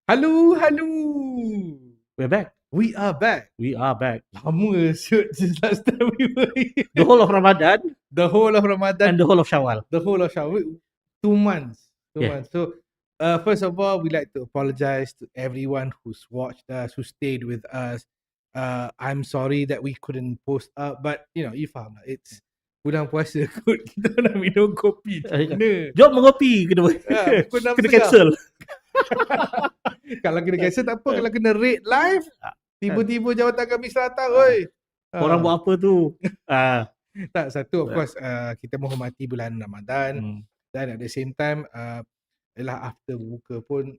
Hello, hello. We're back. We are back. We are back. Lama shoot since last time we were here. The whole of Ramadan The whole of Ramadan, and the whole of Shawwal. the whole of Shawwal. 2 months. 2 Yeah. months. So, first of all, we'd like to apologize to everyone who's watched us, who stayed with us. I'm sorry that we couldn't post up, but you faham lah. It's bulan puasa kot. Kita nak minum kopi. Mana? Jom mengopi kedua. Pukul 6.30. Kena cancel. Kalau kena cancel tak apa. Kalau kena rate live, tiba-tiba jawatan kami datang. Oi. Orang buat apa tu? Tak, satu of course kita menghormati bulan Ramadan dan at the same time after buka pun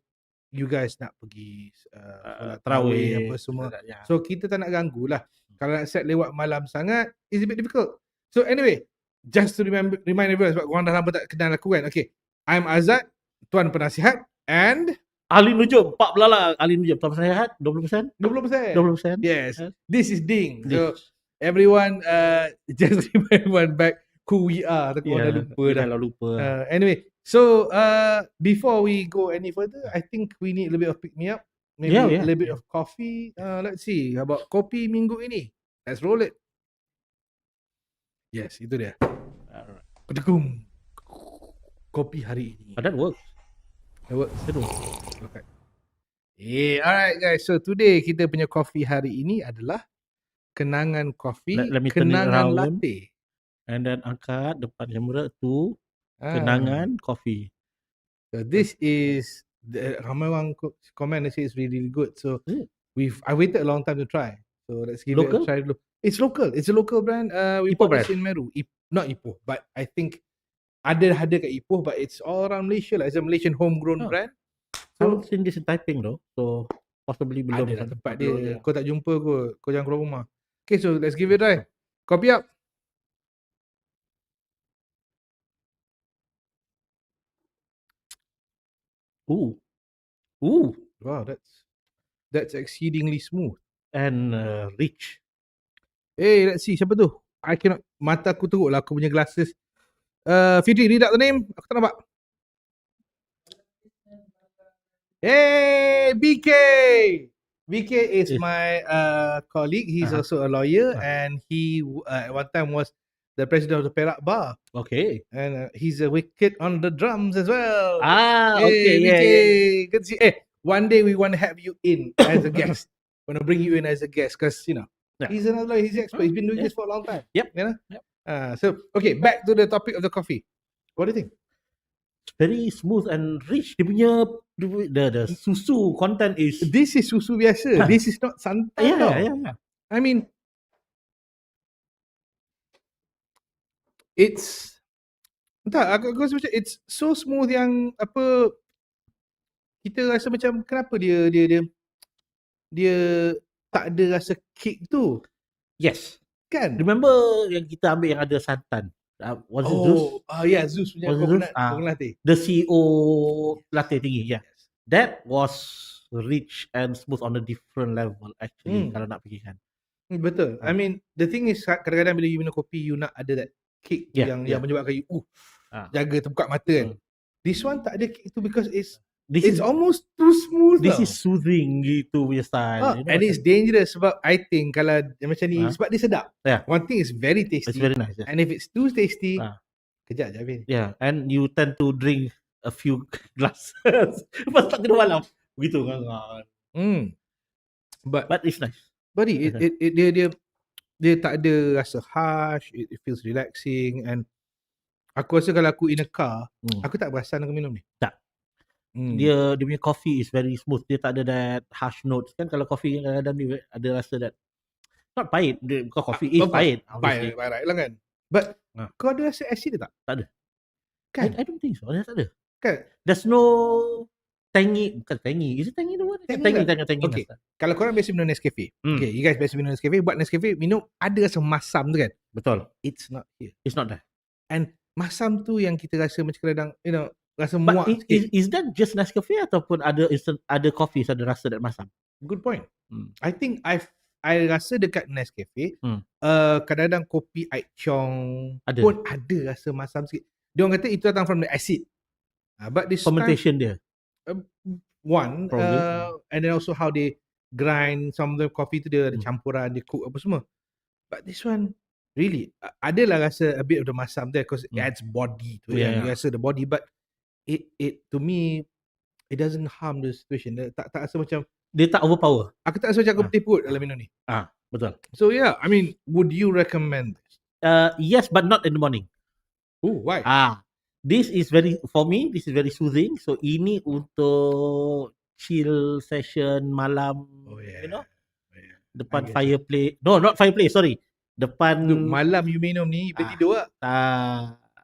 you guys nak pergi solat tarawih apa semua. Ya. So kita tak nak ganggu lah. Kalau nak set lewat malam sangat, it's a bit difficult. So anyway, just to remind everyone sebab korang dah lama tak kenal aku kan. Okay, I'm Azad, Tuan Penasihat, and Ali Nujum, 4 belala. Ali Nujum, Tuan Penasihat, 20%? 20%. 20%? Yes, this is Ding. So everyone just remind everyone back who we are. Takut orang dah lupa dah. Anyway, so before we go any further, I think we need a little bit of pick me up. Maybe a little bit of coffee. Let's see. How about kopi minggu ini? Let's roll it. Yes, itu dia. Pedegum. Kopi hari ini. That works. That works. Okay. Alright guys. So today kita punya kopi hari ini adalah kenangan kopi, Let me turn it kenangan around. latte. And then angkat depan kamera tu kenangan coffee. So this is ramai orang comment and say it's really, really good. So I waited a long time to try. So let's give it a try dulu. It's local. It's a local brand. We Ipoh bought this in Meru. Not Ipoh, but I think ada kat Ipoh, but it's all around Malaysia lah. It's a Malaysian homegrown brand. I haven't seen this in Taiping though. So possibly belum. Ada lah tempat dia. Kau tak jumpa kot. Kau jangan keluar rumah. Okay, so let's give it a try. Kopi up. Ooh. Wow, that's exceedingly smooth. And rich. Hey, let's see. Siapa tu? I cannot. Mata aku teruk lah. Aku punya glasses. Fitri, read out the name. Aku tak nampak. Hey, BK! BK is my colleague. He's also a lawyer and he at one time was the president of the Perak Bar. Okay. And he's a wicked on the drums as well. Okay. BK. Yeah. Good to see. One day we want to have you in as a guest. Want to bring you in as a guest because he's another lawyer. He's an expert. He's been doing this for a long time. Yep. You know? So okay, back to the topic of the coffee. What do you think? Very smooth and rich. Dia punya the susu content is. This is susu biasa. This is not santan. Yeah. I mean, it's entah. Aku rasa macam it's so smooth yang apa kita rasa macam kenapa dia tak ada rasa kick tu. Yes. Kan? Remember yang kita ambil yang ada santan? Was it Zeus? Yeah, Zeus punya coconut latte. The CEO latte tinggi, yeah. That was rich and smooth on a different level actually kalau nak fikirkan. Betul. I mean, the thing is kadang-kadang bila you minum kopi you nak ada that kick yang menyebabkan you jaga terbuka mata kan. This one tak ada kick tu because it's almost too smooth. This is soothing gitu punya style. And it's dangerous sebab I think kalau macam ni sebab dia sedap. One thing is very tasty. It's very nice. And if it's too tasty, kejap je habis. Yeah, and you tend to drink a few glasses. Lepas tak kena malam. Begitu kan. But it's nice. But dia tak ada rasa harsh, it feels relaxing and aku rasa kalau aku in a car, aku tak perasan aku minum ni. Tak. Dia punya coffee is very smooth. Dia tak ada that harsh notes. Kan kalau coffee kadang-kadang dia ada rasa that not pahit. Because coffee is pahit. Pahit lah kan. But kau ada rasa acid tak? Tak ada. Kan? I don't think so. Dia tak ada. Kan? There's no tangy. Bukan tangy. Is it tangy the word? Tangy. Okay. Kalau korang biasa minum Nescafe. Okay, you guys biasa minum Nescafe. Buat Nescafe, minum ada rasa masam tu kan? Betul. It's not here. It's not there. And masam tu yang kita rasa macam kadang rasa muak sikit. Is that just Nescafe ataupun ada coffee ada rasa that masam? Good point. I think I rasa dekat Nescafe kadang-kadang kopi Aichong pun ada rasa masam sikit. Dia orang kata itu datang from the acid. But this fermentation dia. one, Probably. and then also how they grind some of the coffee tu dia ada Hmm. campuran, dia cook apa semua. But this one really adalah rasa a bit of the masam there because it adds body to it. Yeah, You yeah. rasa the body, but it to me it doesn't harm the situation. Tak rasa macam Dia tak overpower. aku tak rasa macam aku Ah. berteput dalam minum ni. Betul. So yeah, I mean, would you recommend this? Yes, but not in the morning. Oh, why? This is for me, this is very soothing. So ini untuk chill session malam, Oh yeah. you know, Yeah. depan I guess fireplace. No, not fireplace, sorry. Depan Look, malam you minum ni, boleh tidur tak?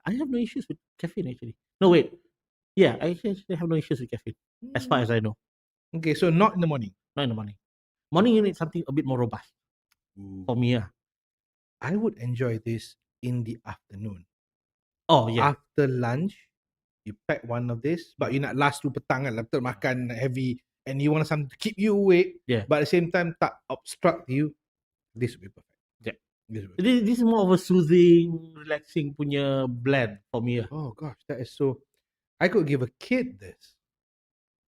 I have no issues with caffeine actually. No, wait. Yeah, I actually have no issues with caffeine as far as I know. Okay, so not in the morning. Not in the morning. Morning you need something a bit more robust for me. I would enjoy this in the afternoon. Oh yeah. After lunch, you pack one of this, but you nak last tu petang kan, betul makan heavy and you want something to keep you awake, Yeah. but at the same time tak obstruct you. This will be perfect. Yeah. This will be This is more of a soothing, relaxing punya blend for me. Oh gosh, that is so. I could give a kid this.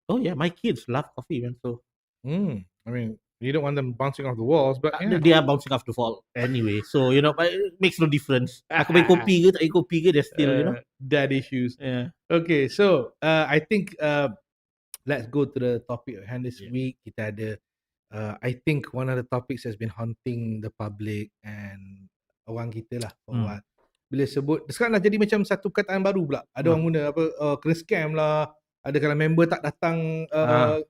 Oh yeah, my kids love coffee, man. So I mean, you don't want them bouncing off the walls, but yeah. they are bouncing off the wall anyway. So you know, but it makes no difference. Aku main kopi ke tak main kopi ke, they're still, you know. Dad issues. Yeah. Okay, so I think let's go to the topic at hand this week. Kita ada, I think one of the topics has been haunting the public and orang kita lah for a while. Bila sebut, sekarang dah jadi macam satu perkataan baru pula. Ada orang guna apa, kena scam lah. Ada kalau member tak datang,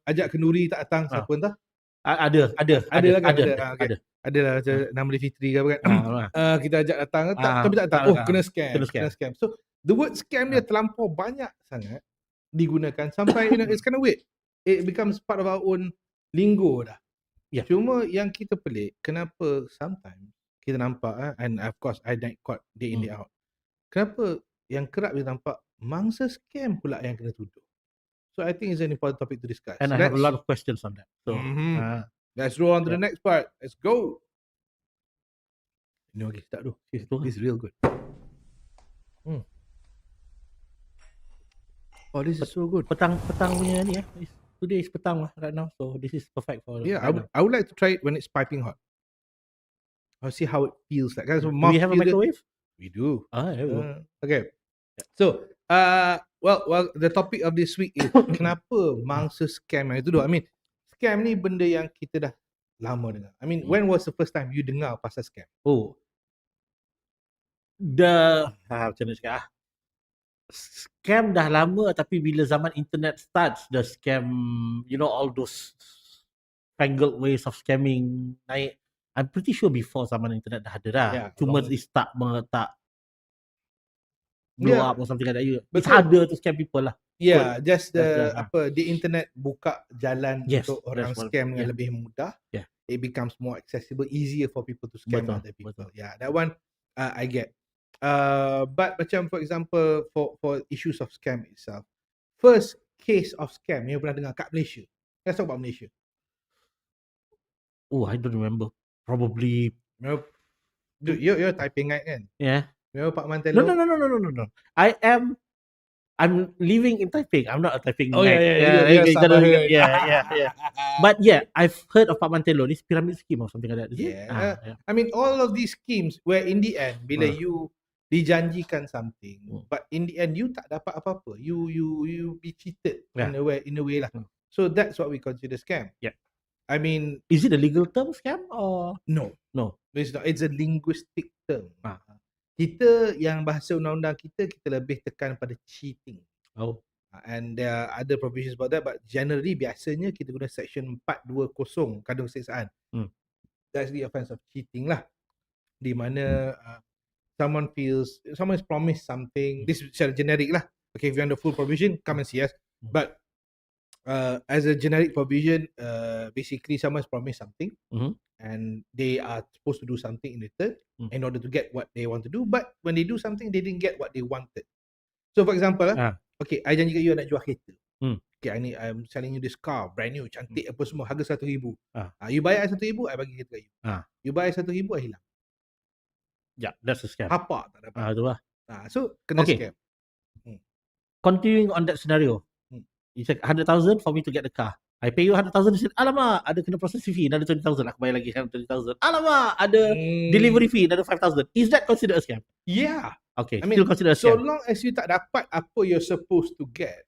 ajak kenduri tak datang, siapa entah. Ada lah kan? ada. Ada lah macam nama Fitri ke apa kan. Kita ajak datang, tapi tak datang. Kena scam. So the word scam dia terlampau banyak sangat digunakan sampai you know, it's kind of weird. It becomes part of our own lingo dah. Yeah. Cuma yang kita pelik, kenapa sometimes kita nampak, and of course I night caught day in day out. Kenapa yang kerap kita nampak mangsa scam pula yang kena tuduh. So I think it's an important topic to discuss. And I have a lot of questions on that. So let's roll on to the next part. Let's go. Ini lagi start tu. This is real good. Oh, this is so good. Petang punya ni Today is petang lah right now, so this is perfect for. Yeah, I would like to try it when it's piping hot. I'll see how it feels like. Do we have a microwave? We do. There we go. Okay. So, well, the topic of this week is kenapa mangsa scam yang itu tu. I mean, scam ni benda yang kita dah lama dengar. I mean, when was the first time you dengar pasal scam? Macam mana cakap? Scam dah lama, tapi bila zaman internet starts, the scam, you know, all those fangled ways of scamming naik. I'm pretty sure before zaman internet dah ada dah. Yeah, Cuma is tak blow up or something like that. It's harder to scam people lah. Yeah, just the internet buka jalan untuk orang scam dengan lebih mudah. Yeah. It becomes more accessible, easier for people to scam other people. Yeah, that one I get. But macam for example for issues of scam itself, first case of scam yang pernah dengar kat Malaysia. Let's talk about Malaysia. I don't remember. Probably. Dude, you're typing kan? Yeah. Remember Pak Mantelo? No. I'm living in Taiping. I'm not a Taiping. Yeah. But yeah, I've heard of Pak Mantelo. This pyramid scheme or something like that. Yeah. I mean, all of these schemes where in the end, bila you dijanjikan something, but in the end you tak dapat apa-apa. You be cheated in a way lah. So that's what we consider scam. Yeah. I mean, is it a legal term, scam, or no? It's not. It's a linguistic term. Ah. Kita yang bahasa undang-undang kita lebih tekan pada cheating. Oh. And there are other provisions about that, but generally biasanya kita guna section 420 kandung seksaan. That's the offence of cheating lah. Di mana someone is promised something. This is secara generic lah. Okay, if you want the full provision, come and see us. But as a generic provision, basically someone is promised something, and they are supposed to do something in return in order to get what they want to do. But when they do something, they didn't get what they wanted. So for example, okay, I janji kat you nak jual kereta. Okay, I'm selling you this car, brand new, cantik apa semua, harga RM1,000. You bayar RM1,000, I bagi kereta kat you. You bayar RM1,000, I hilang. Yeah, that's a scam. Apa tak dapat. Itu lah. So kena scam. Continuing on that scenario, You said 100,000 for me to get the car. I pay you 100,000. You said, alamak, ada kena processing fee, another 20,000. Aku bayar lagi 20,000. Alamak, ada delivery fee, another 5,000. Is that considered a scam? Yeah. Okay, I mean, still considered a so scam. long as you tak dapat apa you're supposed to get,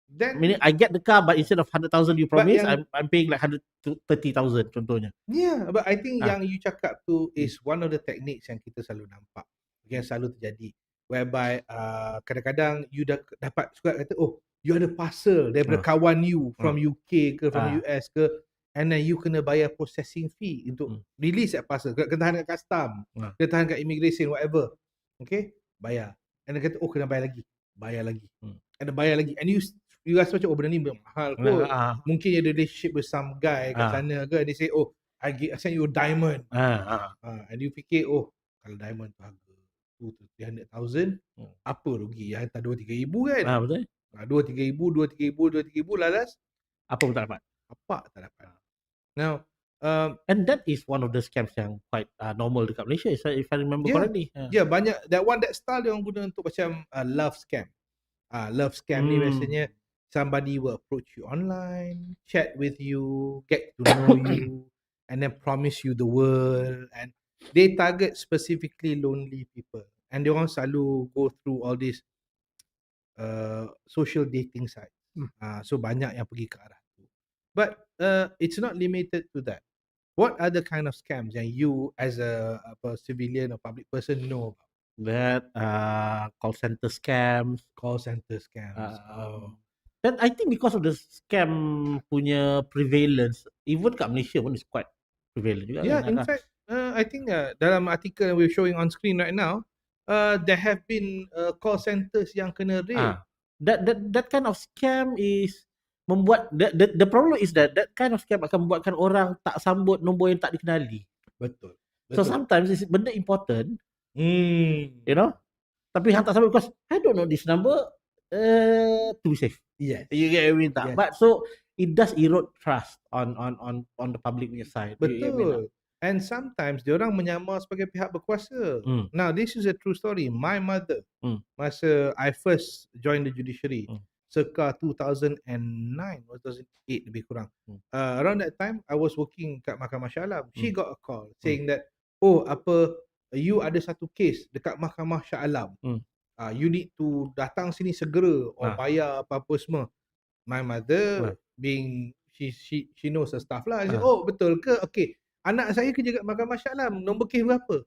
then Meaning I get the car, but instead of 100,000 you promise, yang- I'm paying like 130,000 contohnya. yeah, but I think Ah. yang you cakap tu is one of the techniques yang kita selalu nampak, yang selalu terjadi, whereby kadang-kadang you dah dapat surat kata, oh, you ada parcel daripada kawan you from UK ke from US ke, and then you kena bayar processing fee untuk release that parcel, kena tahan kat custom, kena tahan kat immigration, whatever. Okay, bayar. And then kata, oh, kena bayar lagi, and then bayar lagi, and you rasa macam, oh, benda ni mahal kot. Mungkin you ada relationship with some guy kat sana ke, and they say, oh, I send you a diamond. And you fikir, oh, kalau diamond tu harga 200,000, apa rugi? Hantar 2-3 ribu kan? Betul. 2-3 ribu, lalas Apa pun tak dapat. apa tak dapat. Now, and that is one of the scams yang quite normal dekat Malaysia, if I remember correctly. Banyak that style dia orang guna untuk macam love scam. Love scam ni biasanya somebody will approach you online, chat with you, get to know you, and then promise you the world, and they target specifically lonely people, and they orang selalu go through all this social dating sites. So banyak yang pergi ke arah tu. But it's not limited to that. What other kind of scams yang you as a civilian or public person know about? That call center scams. Then I think because of the scam punya prevalence, even kat Malaysia pun is quite prevalent juga. Yeah, in fact, I think dalam artikel we're showing on screen right now, there have been call centers yang kena raid. That kind of scam is membuat the problem is that kind of scam akan membuatkan orang tak sambut nombor yang tak dikenali. Betul. So sometimes it's benda important, you know, tapi hang tak sambut because I don't know this number to be safe. Yes. You get what I mean tak? Yes. But so it does erode trust on the public punya side. Betul. And sometimes diorang menyamar sebagai pihak berkuasa. Now this is a true story. My mother, masa I first joined the judiciary, circa 2009 or 2008 lebih kurang. Around that time I was working kat Mahkamah Shah Alam. She got a call saying that, oh, you ada satu case dekat Mahkamah Shah Alam. You need to datang sini segera or bayar apa-apa semua. My mother being she knows her stuff lah. She said, oh, betul ke? Okay. Anak saya kerja kat Mahkamah Shah Alam. Nombor kes berapa?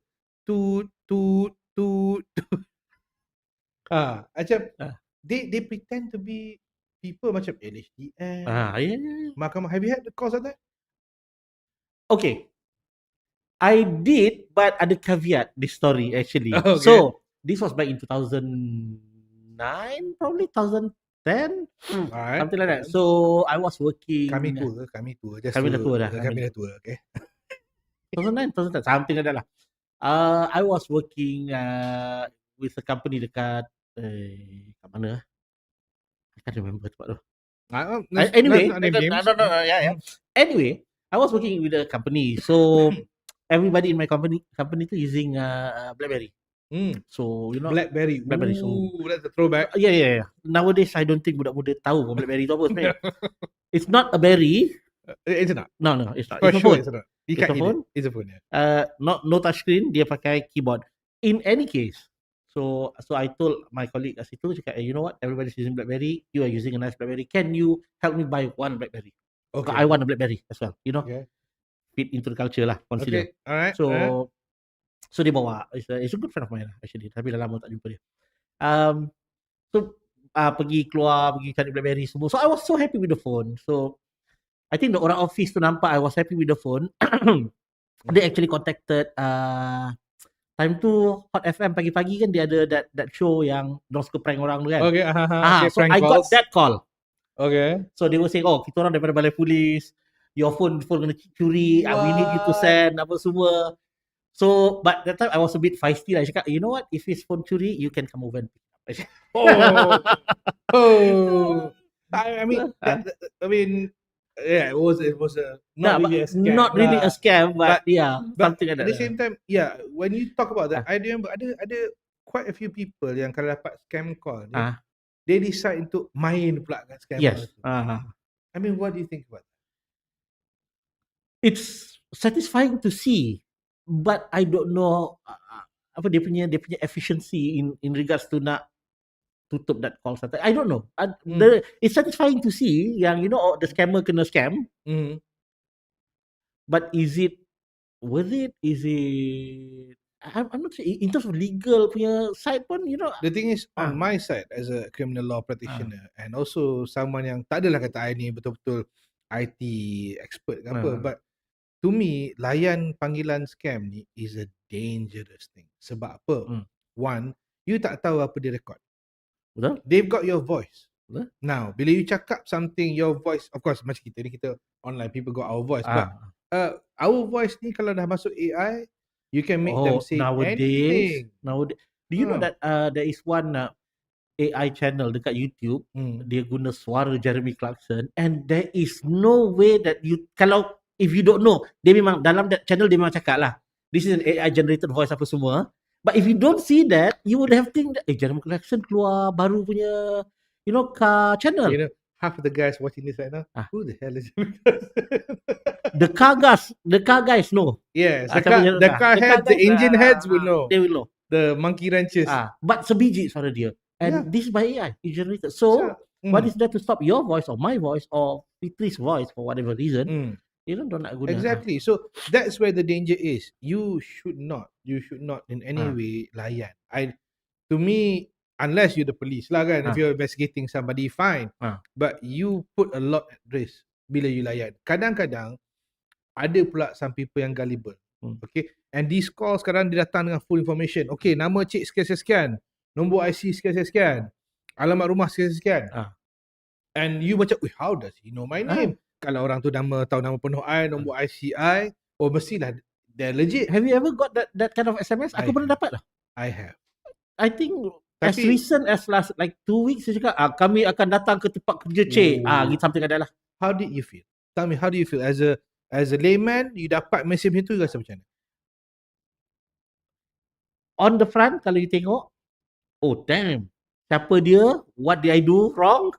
Macam they pretend to be people macam LHDN. Mahkamah. Have you had the calls of that? Okay. I did, but ada caveat this story actually. Okay. So this was back in 2009, probably 2010, Alright. something like that. So I was working. Kami tua. Kami dah tua. Okay. 2009, something like that lah. I was working with a company dekat kat mana? I can't remember tempat tu. Anyway, Anyway, I was working with a company. So everybody in my company tu using BlackBerry. So you know BlackBerry. So that's the throwback. Yeah. Nowadays I don't think budak-budak tahu BlackBerry tu apa sebenarnya. It's not a berry. It's not. No, it's not. For It's a sure, phone. it's not. It's a phone. Yeah. No touch screen. Dia pakai keyboard. In any case, so I told my colleague kat situ, cakap, you know what? Everybody's using BlackBerry. You are using a nice BlackBerry. Can you help me buy one BlackBerry? Okay. I want a BlackBerry as well. You know, Okay. fit into the culture lah. Consider. Okay. Alright. So dia bawa. It's a good friend of mine lah, actually. Tapi dah lama tak jumpa dia. Pergi cari BlackBerry semua. So I was so happy with the phone. So I think the orang office tu nampak I was happy with the phone. They actually contacted time tu Hot FM pagi-pagi kan dia ada that show yang dorang suka prank orang tu kan. Okay. Okay, so I got that call. Okay. So they were saying, oh, kita orang daripada balai polis, your phone kena curi, we need you to send apa semua. So but that time I was a bit feisty lah. I cakap, you know what, if his phone curi, you can come over and pick it up. I mean, yeah, it was not really a scam. Not really a scam, but something like that. At the same time, when you talk about that, I remember ada quite a few people yang kalau dapat scam call, they decide untuk main pula kat scammer Yes. tu. I mean, what do you think about that? It's satisfying to see, but I don't know apa dia punya efficiency in regards to nak tutup that call center. I don't know. It's satisfying to see yang the scammer kena scam, but is it worth it? Is it? I'm not sure. In terms of legal punya side pun, The thing is, on my side as a criminal law practitioner and also someone yang tak adalah kata I ni betul-betul IT expert ke apa, but to me, layan panggilan scam ni is a dangerous thing. Sebab apa? One, you tak tahu apa dia record. Betul? They've got your voice. Betul? Now, bila you cakap something, your voice, of course, macam kita ni, kita online, people got our voice. But our voice ni kalau dah masuk AI, you can make them say anything. Nowadays, do you know that there is one AI channel dekat YouTube, dia guna suara Jeremy Clarkson, and there is no way that if you don't know, dia memang dalam that channel dia memang cakap lah, this is an AI generated voice apa semua. But if you don't see that, you would have think that Jeremy Clarkson keluar baru punya car channel. Half of the guys watching this right now, who the hell is Jeremy The car guys know. Yes, the car heads, the engine heads will know. They will know. The monkey wrenches. But sebiji suara dia. And this by AI is generated. So what is there to stop your voice or my voice or Fitri's voice for whatever reason? Don't nak guna. Exactly. So that's where the danger is. You should not in any way layan. To me, unless you're the police lah kan, if you're investigating somebody, fine. But you put a lot at risk bila you layan. Kadang-kadang ada pula some people yang gullible. Okay. And these calls sekarang dia datang dengan full information. Okay, nama cik sekian-sekian, nombor IC sekian-sekian, alamat rumah sekian-sekian. And you macam, how does he know my name? Kalau orang tu tahu nama penuh I, nombor IC I, mestilah they're legit. Have you ever got that kind of SMS? Aku pernah dapat lah. I have. I think as recent as last 2 weeks, dia cakap, kami akan datang ke tempat kerja cik. Gitu something like that lah. How did you feel? Tell me, how do you feel? As a layman, you dapat mesej macam tu, you rasa macam mana? On the front, kalau you tengok, oh damn, siapa dia? What did I do wrong?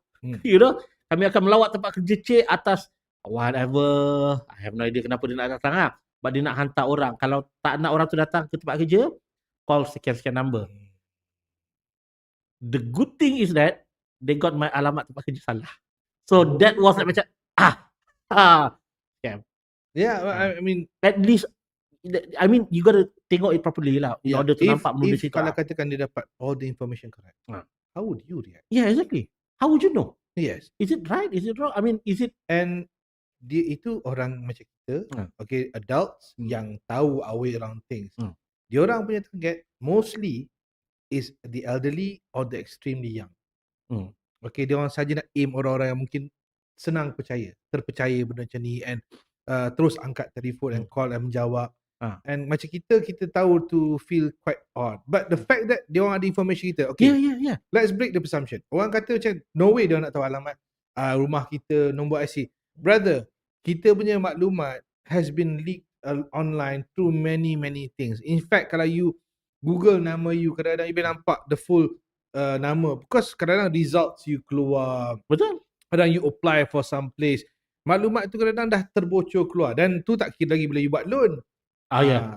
Kami akan melawat tempat kerja cik atas whatever. I have no idea kenapa dia nak datang lah. But dia nak hantar orang. Kalau tak nak orang tu datang ke tempat kerja, call sekian-sekian number. The good thing is that they got my alamat tempat kerja salah. So that was like macam scam. Yeah, I mean, at least you got to tengok it properly lah in order to nampak benda situ. Kalau katakan dia dapat all the information correct, how would you react? Yeah, exactly. How would you know? Yes. Is it right? Is it wrong? I mean, is it? And dia itu orang macam kita, okay, adults yang tahu our way around things. Dia orang punya target mostly is the elderly or the extremely young. Okay, dia orang saja nak aim orang-orang yang mungkin senang terpercaya benda macam ni, and terus angkat telefon and call and menjawab. And macam kita tahu to feel quite odd. But the fact that dia orang ada information kita, okay, yeah. Let's break the presumption. Orang kata macam, no way dia orang nak tahu alamat rumah kita, nombor IC. Brother, kita punya maklumat has been leaked online through many things. In fact, kalau you Google nama you, kadang-kadang you boleh nampak the full nama. Because kadang-kadang results you keluar. Betul. Kadang you apply for some place, maklumat tu kadang-kadang dah terbocor keluar. Dan tu tak kira lagi bila you buat loan.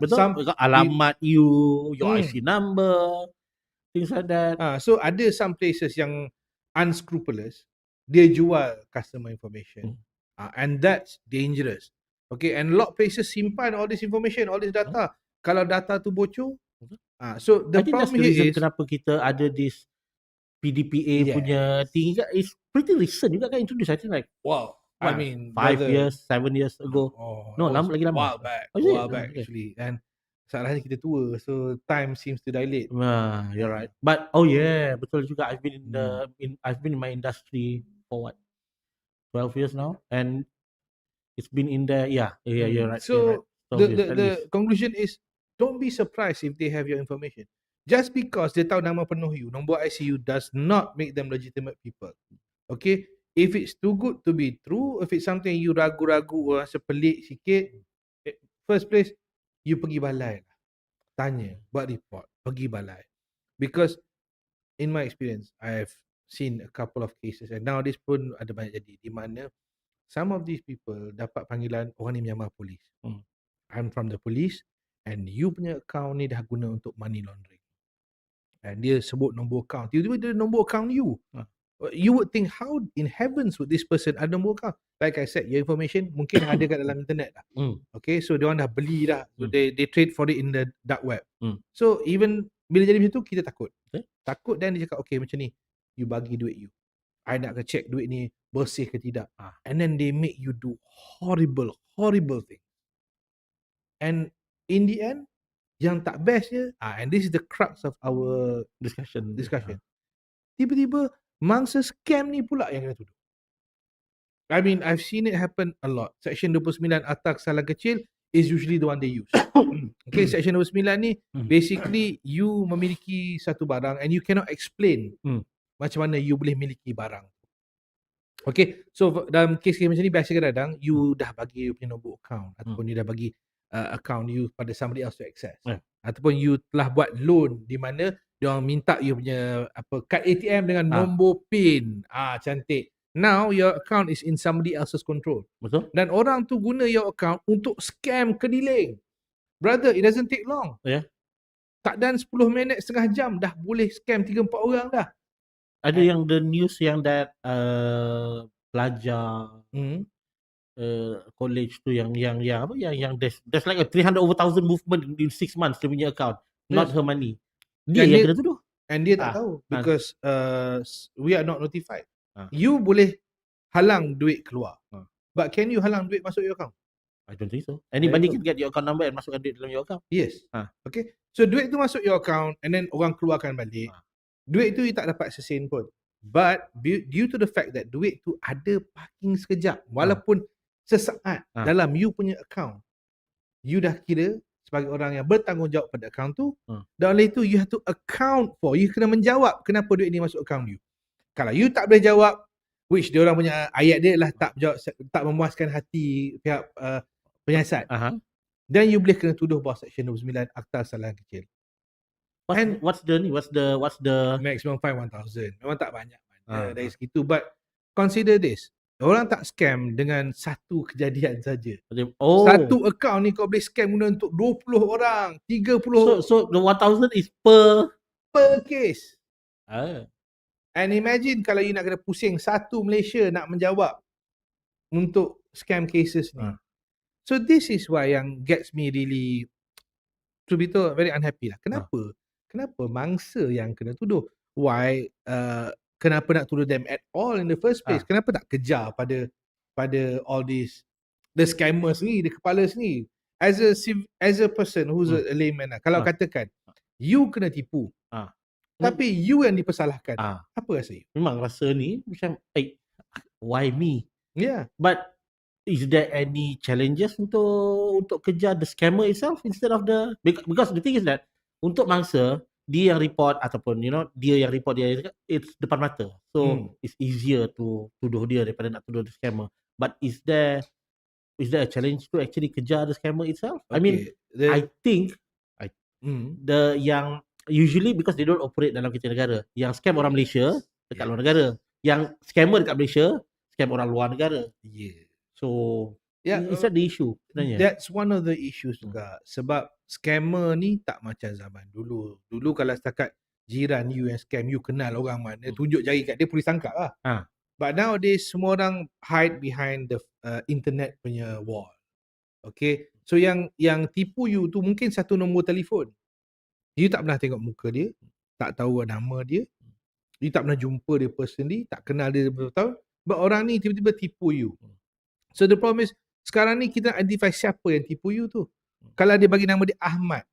Betul. Alamat your IC number, things like that. So ada some places yang unscrupulous, dia jual customer information. And that's dangerous. Okay, and a lot of places simpan all this information, all this data. Kalau data tu bocor, so the I think problem that's the reason is kenapa kita ada this PDPA punya thing. It's pretty recent juga kan introduce. I think like I mean 5 years, 7 years ago. Lagi lama. While back actually. And salahnya kita tua, so time seems to dilate. You're right. But betul juga. I've been in my industry for what, 12 years now, and it's been in there. You're right. So the conclusion is, don't be surprised if they have your information. Just because they tahu nama penuh you, nombor IC you, does not make them legitimate people. Okay, if it's too good to be true, if it's something you ragu-ragu, rasa pelik sikit, first place, you pergi balai lah. Tanya, buat report, pergi balai. Because in my experience, I've seen a couple of cases and nowadays pun ada banyak jadi di mana some of these people dapat panggilan orang ni menyamar polis. I'm from the police and you punya account ni dah guna untuk money laundering. And dia sebut nombor account. Tiba-tiba dia nombor account you. You would think how in heavens would this person ada nombor account? Like I said, your information mungkin ada kat dalam internet lah. Okay, so dia orang dah beli dah. So they trade for it in the dark web. So even bila jadi macam tu kita takut. Takut dan dia cakap okay macam ni. You bagi duit you. I nak check duit ni bersih ke tidak. And then they make you do horrible things. And in the end, yang tak bestnya, and this is the crux of our discussion. Tiba-tiba mangsa scam ni pula yang kena tuduh. I mean, I've seen it happen a lot. Section 29 Akta Kesalahan Kecil is usually the one they use. Okay, Section 29 ni basically you memiliki satu barang and you cannot explain macam mana you boleh miliki barang. Okay, so dalam kes macam ni biasa kadang-kadang you dah bagi you punya nombor account ataupun you dah bagi account you pada somebody else to access. Ataupun you telah buat loan di mana dia orang minta you punya kad ATM dengan nombor PIN. Cantik. Now your account is in somebody else's control. Betul. Dan orang tu guna your account untuk scam kediling. Brother, it doesn't take long. Tak dan 10 minit, setengah jam dah boleh scam 3-4 orang dah. Ada yang the news yang that pelajar college tu yang there's like a 300,000 movement in 6 months dia punya account, not her money. Dia yang kena tuduh. And dia tak tahu because we are not notified. You boleh halang duit keluar. But can you halang duit masuk your account? I don't think so. Anybody can get your account number and masukkan duit dalam your account. Yes. Okay. So duit tu masuk your account and then orang keluarkan balik. Duit tu you tak dapat sesen pun. But due to the fact that duit tu ada parking sekejap walaupun sesaat dalam you punya account, you dah kira sebagai orang yang bertanggungjawab pada account tu. Dan oleh itu you have to account for, you kena menjawab kenapa duit ni masuk account you. Kalau you tak boleh jawab, which dia orang punya ayat dia lah tak memuaskan hati pihak penyiasat, then you boleh kena tuduh bawah Section 29 Akta Kesalahan Kecil. What's the maximum fine 1,000. Memang tak banyak dari segitu, but consider this. Orang tak scam dengan satu kejadian saja. Satu account ni kau boleh scam guna untuk 20 orang, 30. So the 1,000 is per case. And imagine kalau you nak kena pusing satu Malaysia nak menjawab untuk scam cases ni. So this is why yang gets me really, to be told, very unhappy lah. Kenapa mangsa yang kena tuduh? Why kenapa nak tuduh them at all in the first place? Kenapa tak kejar pada all these the scammers ni, the kepala ni? As a person who's a layman lah, kalau katakan you kena tipu, tapi you yang dipersalahkan, apa rasa you? Memang rasa ni macam why me? Yeah. But is there any challenges untuk kejar the scammer itself instead of the, because the thing is that untuk mangsa dia yang report ataupun dia yang report dia, it's depan mata, so it's easier to tuduh dia daripada nak tuduh the scammer. But is there a challenge to actually kejar the scammer itself? I mean, I think the yang usually because they don't operate dalam kita negara, yang scam orang Malaysia dekat luar negara, yang scammer dekat Malaysia scam orang luar negara. So is that the issue sebenarnya? That's one of the issues juga. Sebab scammer ni tak macam zaman dulu. Dulu kalau setakat jiran you yang scam, you kenal orang mana, tunjuk jari kat dia, polis tangkap lah. But nowadays semua orang hide behind the internet punya wall. Okay, so yang tipu you tu mungkin satu nombor telefon. You tak pernah tengok muka dia, tak tahu nama dia, you tak pernah jumpa dia personally, tak kenal dia bertahun-tahun, but orang ni tiba-tiba tipu you. So the problem is, sekarang ni kita identify siapa yang tipu you tu. Kalau dia bagi nama dia Ahmad,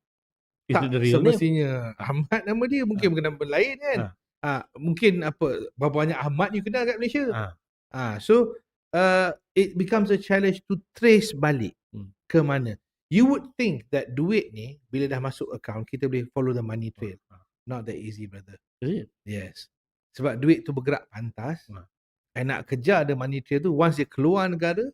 tak semestinya Ahmad nama dia, mungkin bukan nama lain kan. Mungkin berapa banyak Ahmad you kenal kat Malaysia. So it becomes a challenge to trace balik ke mana. You would think that duit ni bila dah masuk account kita boleh follow the money trail. Not that easy, brother. Is it? Yes. Sebab duit tu bergerak pantas. And nak kejar the money trail tu, once dia keluar negara,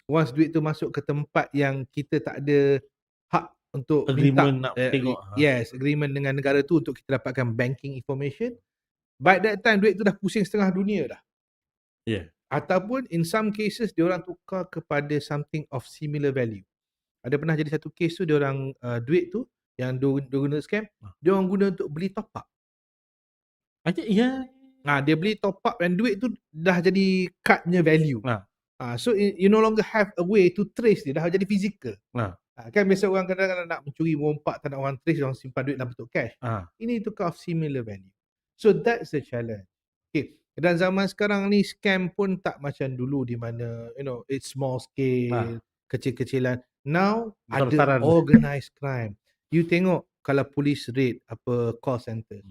once duit tu masuk ke tempat yang kita tak ada hak untuk agreement minta, nak tengok. Yes, agreement dengan negara tu untuk kita dapatkan banking information, By that time duit tu dah pusing setengah dunia dah. Yeah. Ataupun in some cases diorang tukar kepada something of similar value. Ada pernah jadi satu case tu diorang duit tu yang dia guna scam, diorang guna untuk beli top up. I think yeah. Dia beli top up dan duit tu dah jadi card punya value. So you no longer have a way to trace dia, dah jadi physical. Kan biasa orang kadang-kadang nak mencuri merompak, tak nak orang trace, orang simpan duit dalam bentuk cash. Ini tukar of similar value. So that's the challenge. Okay. Dan zaman sekarang ni scam pun tak macam dulu di mana it's small scale, kecil-kecilan. Now ada organised crime. You tengok kalau police raid apa call center,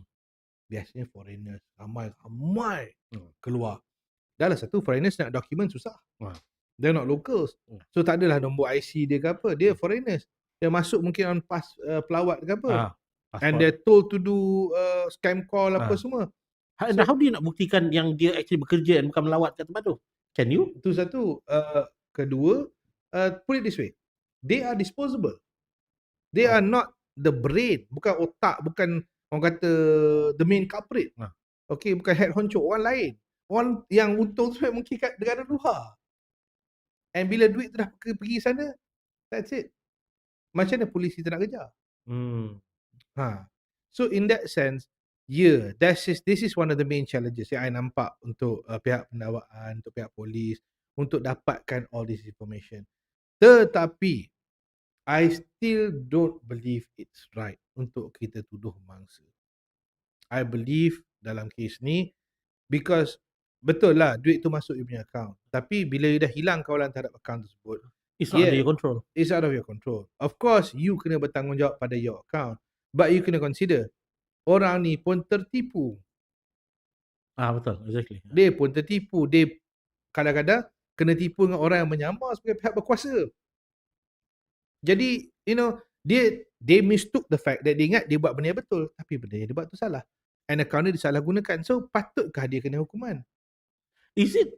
biasanya foreigners ramai keluar. Dah lah satu, foreigners nak dokumen susah. They're not locals. So tak adalah nombor IC dia ke apa. Dia foreigners. Dia masuk mungkin on pass pelawat ke apa. And they're told to do scam call apa semua. How do you nak buktikan yang dia actually bekerja dan bukan melawat kat tempat tu? Can you? Itu satu. Kedua, put it this way. They are disposable. They are not the brain. Bukan otak. Bukan orang kata the main culprit. Okay, bukan head honcho. Orang lain. Orang yang untung tu mungkin kat negara luar. And bila duit tu dah pergi sana, that's it. Macam mana polis kita nak kejar? So in that sense, this is one of the main challenges yang I nampak untuk pihak pendakwaan, untuk pihak polis, untuk dapatkan all this information. Tetapi I still don't believe it's right untuk kita tuduh mangsa. I believe dalam kes ni, because betul lah duit tu masuk you punya account, tapi bila you dah hilang kawalan terhadap account tersebut, it's not under your control. It's out of your control. Of course you kena bertanggungjawab pada your account, but you kena consider orang ni pun tertipu. Betul, exactly. Dia pun tertipu. Dia kadang-kadang kena tipu dengan orang yang menyamar sebagai pihak berkuasa. Jadi they mistook the fact that dia ingat dia buat benda yang betul, tapi benda yang dia buat tu salah. And account dia disalahgunakan. So patutkah dia kena hukuman? Is it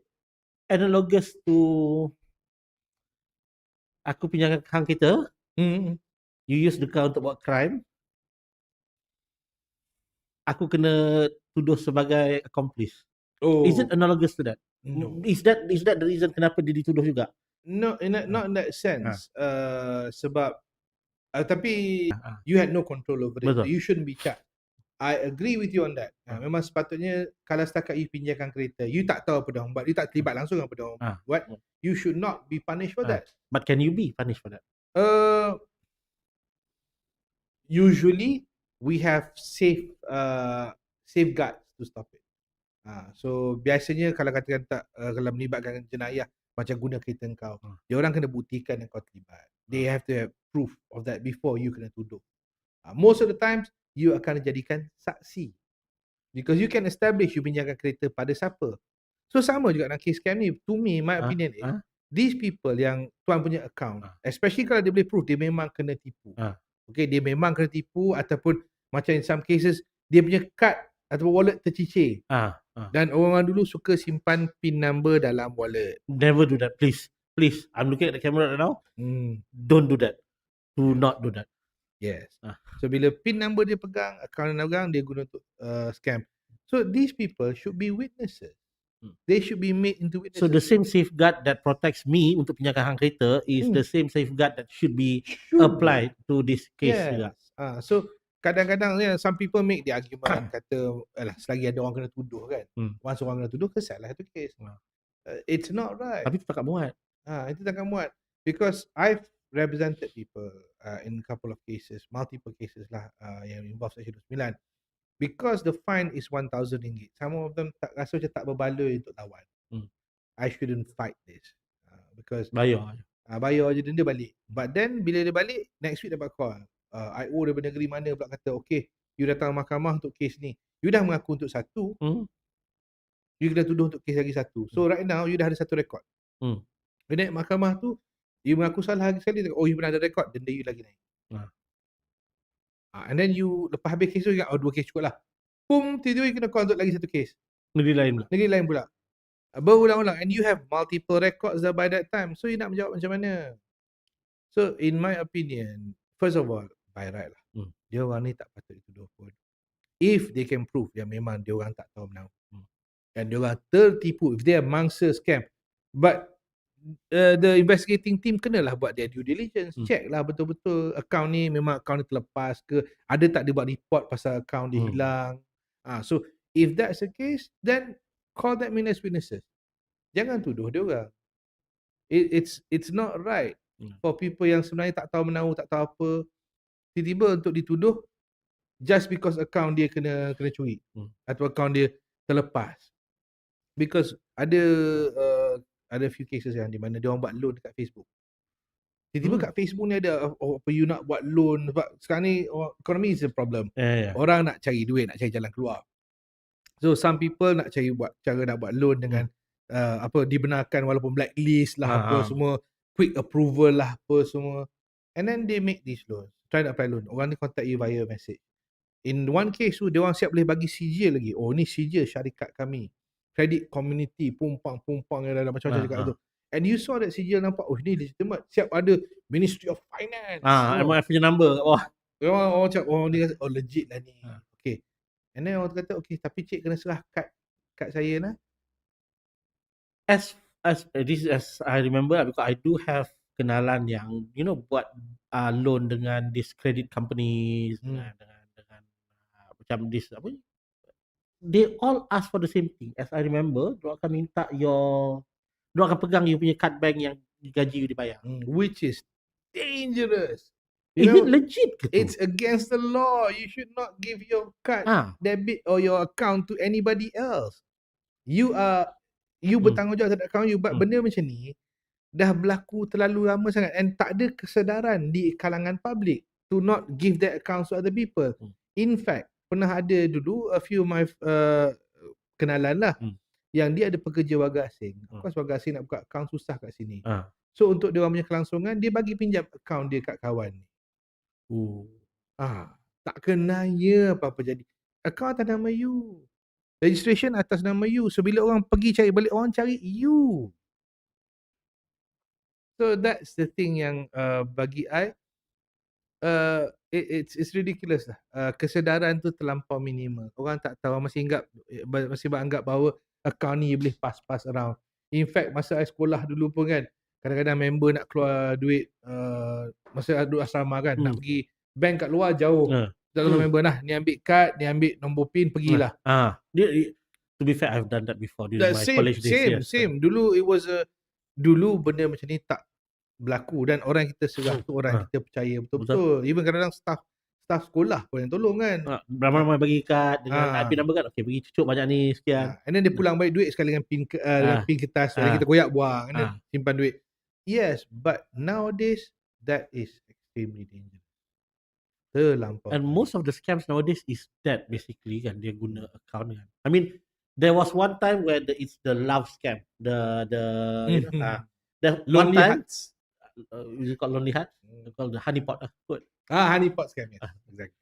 analogous to aku pinjamkan account kita, you use the account untuk buat crime, aku kena tuduh sebagai accomplice? Is it analogous to that? No. Is that the reason kenapa dia dituduh juga? No, not in that sense. Sebab tapi you had no control over it. Betul. You shouldn't be charged. I agree with you on that. Memang sepatutnya kalau setakat you pinjamkan kereta, you tak tahu apa dia orang buat, you tak terlibat langsung apa dia orang buat, you should not be punished for that. But can you be punished for that? Usually we have safeguards to stop it. So biasanya kalau katakan kalau melibatkan jenayah macam guna kereta kau, dia orang kena buktikan yang kau terlibat. They have to have proof of that before you kena tuduh. Most of the times you akan dijadikan saksi, because you can establish you pinjamkan kereta pada siapa. So sama juga dalam kes scam ni. To me, my opinion is these people yang tuan punya account, especially kalau dia boleh prove dia memang kena tipu. Okay, dia memang kena tipu, ataupun macam in some cases dia punya card atau wallet tercicir. Dan orang dulu suka simpan pin number dalam wallet. Never do that, please. Please, I'm looking at the camera right now. Don't do that. Do not do that. Yes. So bila pin number dia pegang, account dia pegang, dia guna untuk scam. So these people should be witnesses. They should be made into witnesses. So the same safeguard that protects me untuk pinjamkan hang kereta is the same safeguard that should be applied to this case juga. So kadang-kadang some people make the argument kata selagi ada orang kena tuduh kan. Once orang kena tuduh, kesal lah itu case. It's not right. Tapi itu takkan muat. Itu takkan muat. Because I've represented people in a couple of cases, multiple cases lah yang involve Section 29. Because the fine is RM1,000. Some of them rasa macam tak berbaloi untuk lawan. I shouldn't fight this. Because bayar je dan dia balik. But then bila dia balik, next week dapat call. IO daripada negeri mana pula kata, okay, you datang mahkamah untuk kes ni. You dah mengaku untuk satu, you kena tuduh untuk kes lagi satu. So right now, you dah ada satu rekod. You naik mahkamah tu, you mengaku salah lagi sekali, you pernah ada rekod, denda you lagi naik. And then you lepas habis kes tu, you ingat, dua kes cukup lah. Boom, tiba-tiba you kena call untuk lagi satu kes. Negeri lain pula. Berulang-ulang. And you have multiple records by that time. So you nak menjawab macam mana? So in my opinion, first of all, by right lah. Dia orang ni tak patut dituduh pun. if they can prove yang memang dia orang tak tahu menahu dan dia orang tertipu, if they are mangsa scam. But the investigating team kenalah buat their due diligence, check lah betul-betul account ni memang account ni terlepas ke, ada tak dia buat report pasal account dia hilang. So if that's the case, then call them in as witnesses. Jangan tuduh dia orang. It's not right for people yang sebenarnya tak tahu menahu, tak tahu apa, tiba-tiba untuk dituduh just because account dia kena curi atau account dia terlepas. Because ada few cases yang di mana dia orang buat loan dekat Facebook. Tiba-tiba kat Facebook ni ada apa you nak buat loan, sebab sekarang ni economy is a problem. Orang nak cari duit, nak cari jalan keluar. So some people nak cari cara nak buat loan dengan dibenarkan walaupun blacklist lah apa semua, quick approval lah apa semua. And then they make this loan, try to apply loan. Orang ni contact you via message. In one case tu dia orang siap boleh bagi sijil lagi. Oh ni sijil syarikat kami, credit community, pumpang yang ada macam-macam dekat tu. And you saw that sijil nampak, oh ni legitimate, siap ada Ministry of Finance. MF punya number kat bawah. Orang cakap, oh ni legit lah ni. Okay. And then orang kata, okay tapi cik kena serah kad saya lah. As I remember, because I do have kenalan yang buat loan dengan this credit companies, dengan macam this apa, they all ask for the same thing. As I remember, diorang akan minta diorang akan pegang you punya card bank yang gaji you dibayar, which is dangerous. Is it legit ke tu? It's against the law. You should not give your card debit or your account to anybody else. You bertanggungjawab terhadap account you. But benda macam ni dah berlaku terlalu lama sangat, and tak ada kesedaran di kalangan public to not give that account to other people. In fact, pernah ada dulu a few of my kenalan lah yang dia ada pekerja warga asing. Of course warga asing nak buka account susah kat sini. So untuk dia orang punya kelangsungan, dia bagi pinjam account dia kat kawan ni. Tak kenanya apa-apa jadi. Account atas nama you, registration atas nama you. So bila orang pergi cari balik, orang cari you. So that's the thing yang bagi I it's ridiculous lah. Kesedaran tu terlampau minimal. Orang tak tahu, masih beranggap bahawa account ni boleh pass around. In fact masa I sekolah dulu pun kan, kadang-kadang member nak keluar duit masa duduk asrama kan, nak pergi bank kat luar jauh. Tak tahu member lah, ni ambil kad, ni ambil nombor PIN, pergilah. To be fair, I've done that before during my college days. Same. Dulu it was dulu benda macam ni tak berlaku, dan orang kita serah tu orang kita percaya betul-betul. Even kadang-kadang staff sekolah pun yang tolong kan. Ramai-ramai bagi kad dengan IP number kan. Okey, bagi cucuk banyak ni sekian. And then dia pulang balik duit sekali dengan pin kertas. Jadi kita koyak buang, and then simpan duit. Yes, but nowadays that is extremely dangerous. Terlampau. And most of the scams nowadays is that basically kan, dia guna account kan. I mean, there was one time where it's the love scam. The Lonely Hearts. Is it called Lonely Hearts? Called the honeypot. Good. Honeypot scam, yes. Exactly.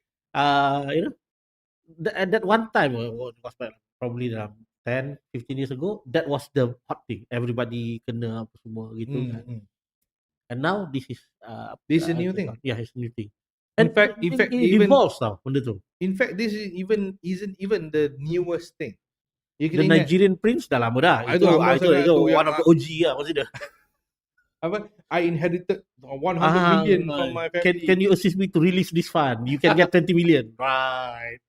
That one time was probably around 10-15 years ago, that was the hot thing. Everybody kena apa semua gitu kan. And now this is a new thing. Yeah, it's a new thing. In fact, it even evolves tau benda tu. In fact, this isn't even the newest thing. The Nigerian Prince dah lama dah. Itu one of the OG lah maksudnya. I inherited 100 million from my family. Can you assist me to release this fund? You can get 20 million. Right.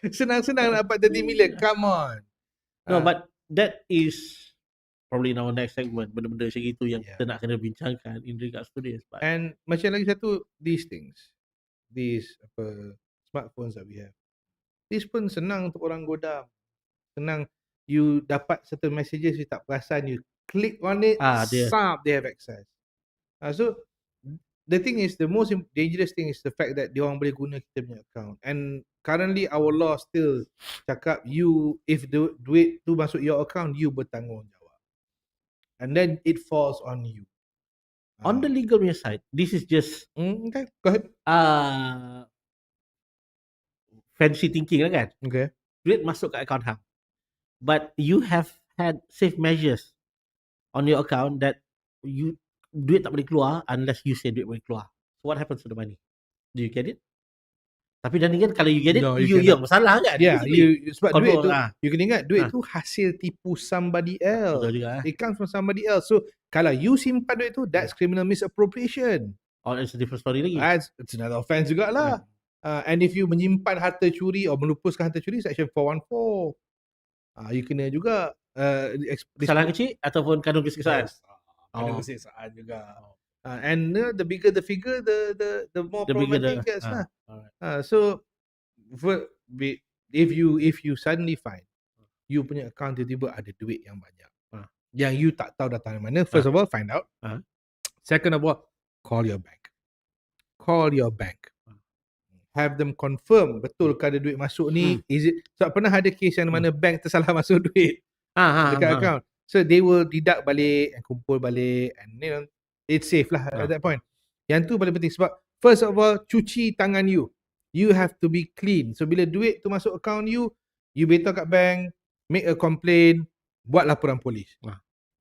Senang-senang dapat 30 million. Come on. No, but that is probably in our next segment. Benda-benda macam itu yang kita nak kena bincangkan in regards to this. But and macam lagi satu, these smartphones that we have, this pun senang untuk orang godam. Senang, you dapat certain messages, you tak perasan, you click on it, they have access. So the thing is, the most dangerous thing is the fact that dia orang boleh guna kita punya account. And currently our law still cakap if the duit tu masuk your account, you bertanggungjawab. And then it falls on you. On the legal side, this is just okay, go ahead. Fancy thinking lah kan. Okay. Duit masuk ke account hang, but you have had safe measures on your account that duit tak boleh keluar unless you say duit boleh keluar. So what happens to the money? Do you get it? Tapi dan kan kalau you get it, No, you yang bersalah kan? Yeah, sebab duit tu, you kena ingat duit Ah. tu hasil tipu somebody else. Betul juga. It comes from somebody else. So kalau you simpan duit tu, that's criminal misappropriation. Oh, it's a different story lagi. It's another offense jugalah. And if you menyimpan harta curi or melupuskan harta curi, section 414. You kena juga Kesalahan kecil ataupun kanun keseksaan. Kanun keseksaan juga. And the bigger the figure, the more problematic it gets lah. So if you suddenly find you punya account tiba-tiba ada duit yang banyak, yang you tak tahu datang dari mana, first of all find out. Second of all, call your bank. Have them confirm betul ke ada duit masuk ni. Is it, sebab pernah ada case yang mana bank tersalah masuk duit dekat account. So they will deduct balik and kumpul balik, and you know, it's safe lah at that point. Yang tu paling penting sebab first of all, cuci tangan you. You have to be clean. So bila duit tu masuk account you beritahu kat bank, make a complaint, buat laporan polis.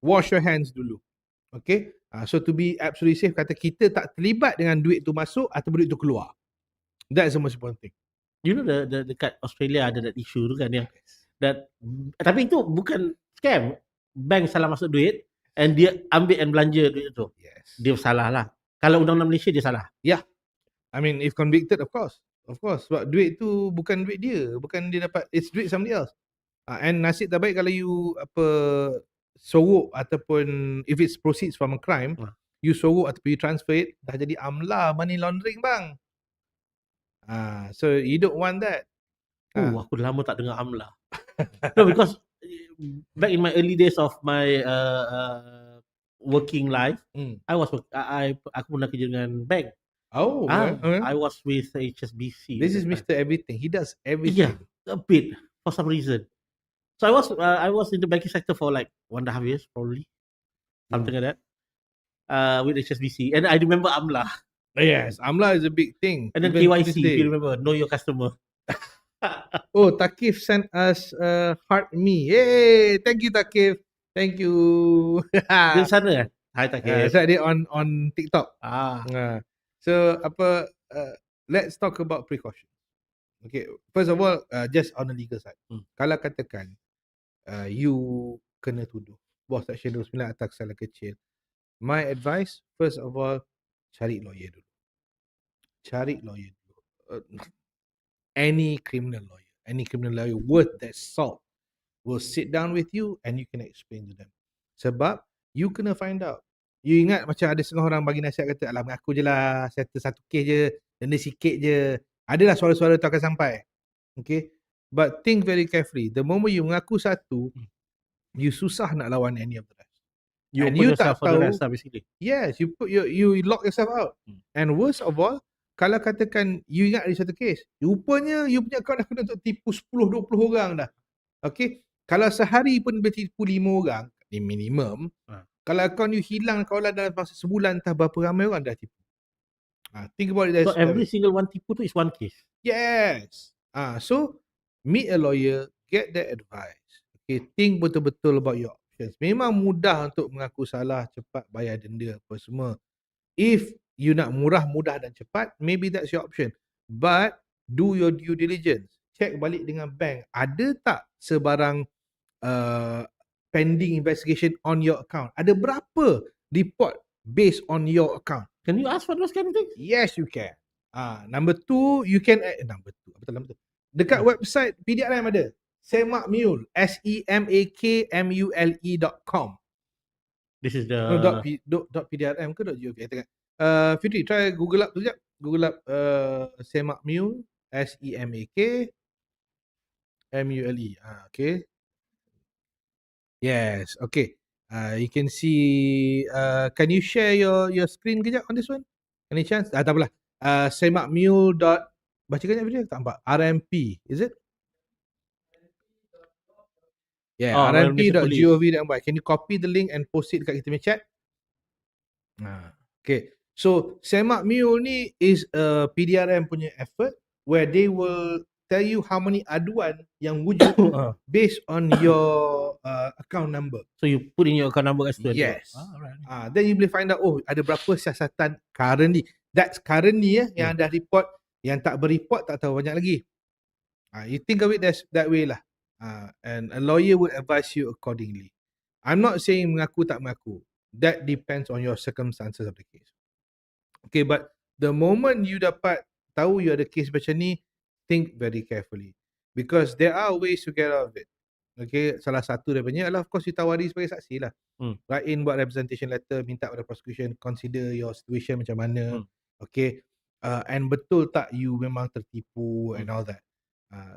Wash your hands dulu. Okay. So to be absolutely safe, kata kita tak terlibat dengan duit tu masuk atau duit tu keluar. That's the most important thing. You know the dekat Australia ada that issue tu kan yang that, tapi itu bukan scam. Bank salah masuk duit and dia ambil and belanja duit tu. Yes. Dia salah lah. Kalau undang-undang Malaysia dia salah. Yeah. I mean if convicted, of course. Sebab duit tu bukan duit dia, bukan dia dapat, it's duit somebody else. And nasib tak baik kalau you sorok ataupun if it's proceeds from a crime, you sorok ataupun you transfer it, dah jadi amla, money laundering bang. So you don't want that. Aku dah lama tak dengar amla. No, because back in my early days of my working life, aku pernah kerja dengan bank. I was with HSBC. This is Mr. Everything. He does everything. Yeah, a bit for some reason. So I was in the banking sector for like 1.5 years probably, something like that, with HSBC. And I remember amla. Yes, amla is a big thing. And then KYC, if you remember, know your customer. Takif sent us heart me. Hey, thank you Takif. Thank you. Dia sana kan? Hi Takif. Dia on TikTok. So let's talk about precaution. Okay, first of all, just on the legal side. Kalau katakan you kena tuduh bawah Section 29 atas kesalahan kecil, my advice, first of all, cari lawyer dulu. Any criminal lawyer worth that salt will sit down with you and you can explain to them. Sebab you kena find out. You ingat macam ada setengah orang bagi nasihat kata, alah mengaku je lah, settle satu kes je, denda sikit je. Adalah suara-suara tu akan sampai. Okay. But think very carefully. The moment you mengaku satu, you susah nak lawan any of the rest. You open yourself for the rest lah basically. Yes, you lock yourself out. And worst of all, kalau katakan you ingat ada satu kes, rupanya you punya account dah kena untuk tipu 10-20 orang dah. Okay. Kalau sehari pun boleh tipu 5 orang, minimum. Kalau account you hilang kalau dalam masa sebulan, entah berapa ramai orang dah tipu. Think about it. So every single one tipu tu is one case. Yes. So meet a lawyer, get that advice. Okay, think betul-betul about your options. Memang mudah untuk mengaku salah, cepat bayar denda apa semua. If you nak murah dan cepat, maybe that's your option. But do your due diligence. Check balik dengan bank. Ada tak sebarang pending investigation on your account? Ada berapa report based on your account? Can you ask for those kind of things? Yes, you can. Number two, you can number two. Dekat website PDRM ada. Semakmule, semakmule.com. This is the .pdrm ke .gov? Fitri, try Google up tu sekejap. Google up Semakmule, SEMAKMULE. Okay. Yes, okay. You can see, can you share your screen kejap on this one? Any chance? Tak apalah. Semakmule. Baca kejap video, tak nampak. RMP, is it? Yeah, rmp.gov.my. Can you copy the link and post it dekat kita punya chat? Okay. So, Semakmule ni is a PDRM punya effort where they will tell you how many aduan yang wujud based on your account number. So you put in your account number as well. Yes. Then you boleh find out, ada berapa siasatan currently. That's currently yang dah report Yang tak berreport tak tahu banyak lagi. You think of it that way lah. And a lawyer would advise you accordingly. I'm not saying mengaku tak mengaku. That depends on your circumstances of the case. Okay, but the moment you dapat tahu you ada case macam ni, think very carefully. Because there are ways to get out of it. Okay, salah satu daripadanya adalah of course you tawari sebagai saksi lah. Write in, buat representation letter, minta pada prosecution consider your situation macam mana. Okay, and betul tak you memang tertipu and all that.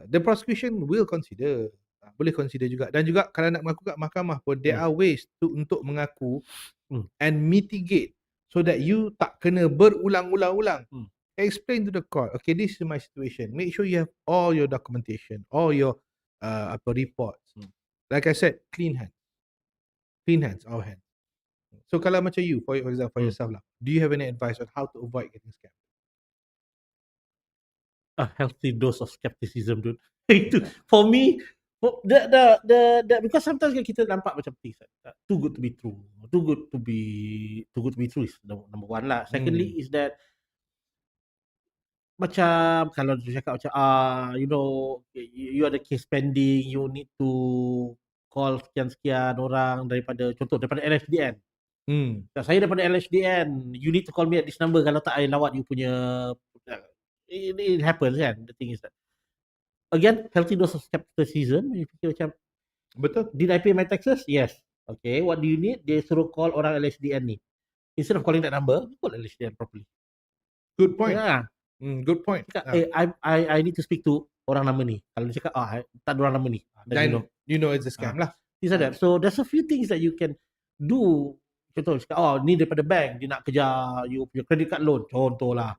The prosecution will consider. Boleh consider juga. Dan juga kalau nak mengaku kat mahkamah pun there are ways untuk mengaku and mitigate so that you tak kena berulang-ulang-ulang. Explain to the court, okay, this is my situation. Make sure you have all your documentation, all your reports. Like I said, clean hands. Clean hands, our hands. So kalau macam you, for example, for yourself lah, do you have any advice on how to avoid getting scammed? A healthy dose of skepticism, dude. Itu for me, the because sometimes kita nampak macam things too good to be true. Too good to be true is number one lah. Secondly is that macam kalau dia cakap macam you know, you ada case pending, you need to call sekian-sekian orang daripada LHDN. Saya daripada LHDN, you need to call me at this number, kalau tak I lawat you punya. It happens kan. The thing is that again, healthy dose of skepticism. You fikir macam, betul, did I pay my taxes? Yes. Okay, what do you need? Dia suruh call orang LHDN ni. Instead of calling that number, call LHDN properly. Good point. Good point. Cakap, I need to speak to orang nama ni. Kalau dia cakap tak ada orang nama ni, then you know it's a scam lah. Things like that. So there's a few things that you can do. Contoh cakap, ni daripada bank, dia nak kejar you punya credit card loan, contoh lah.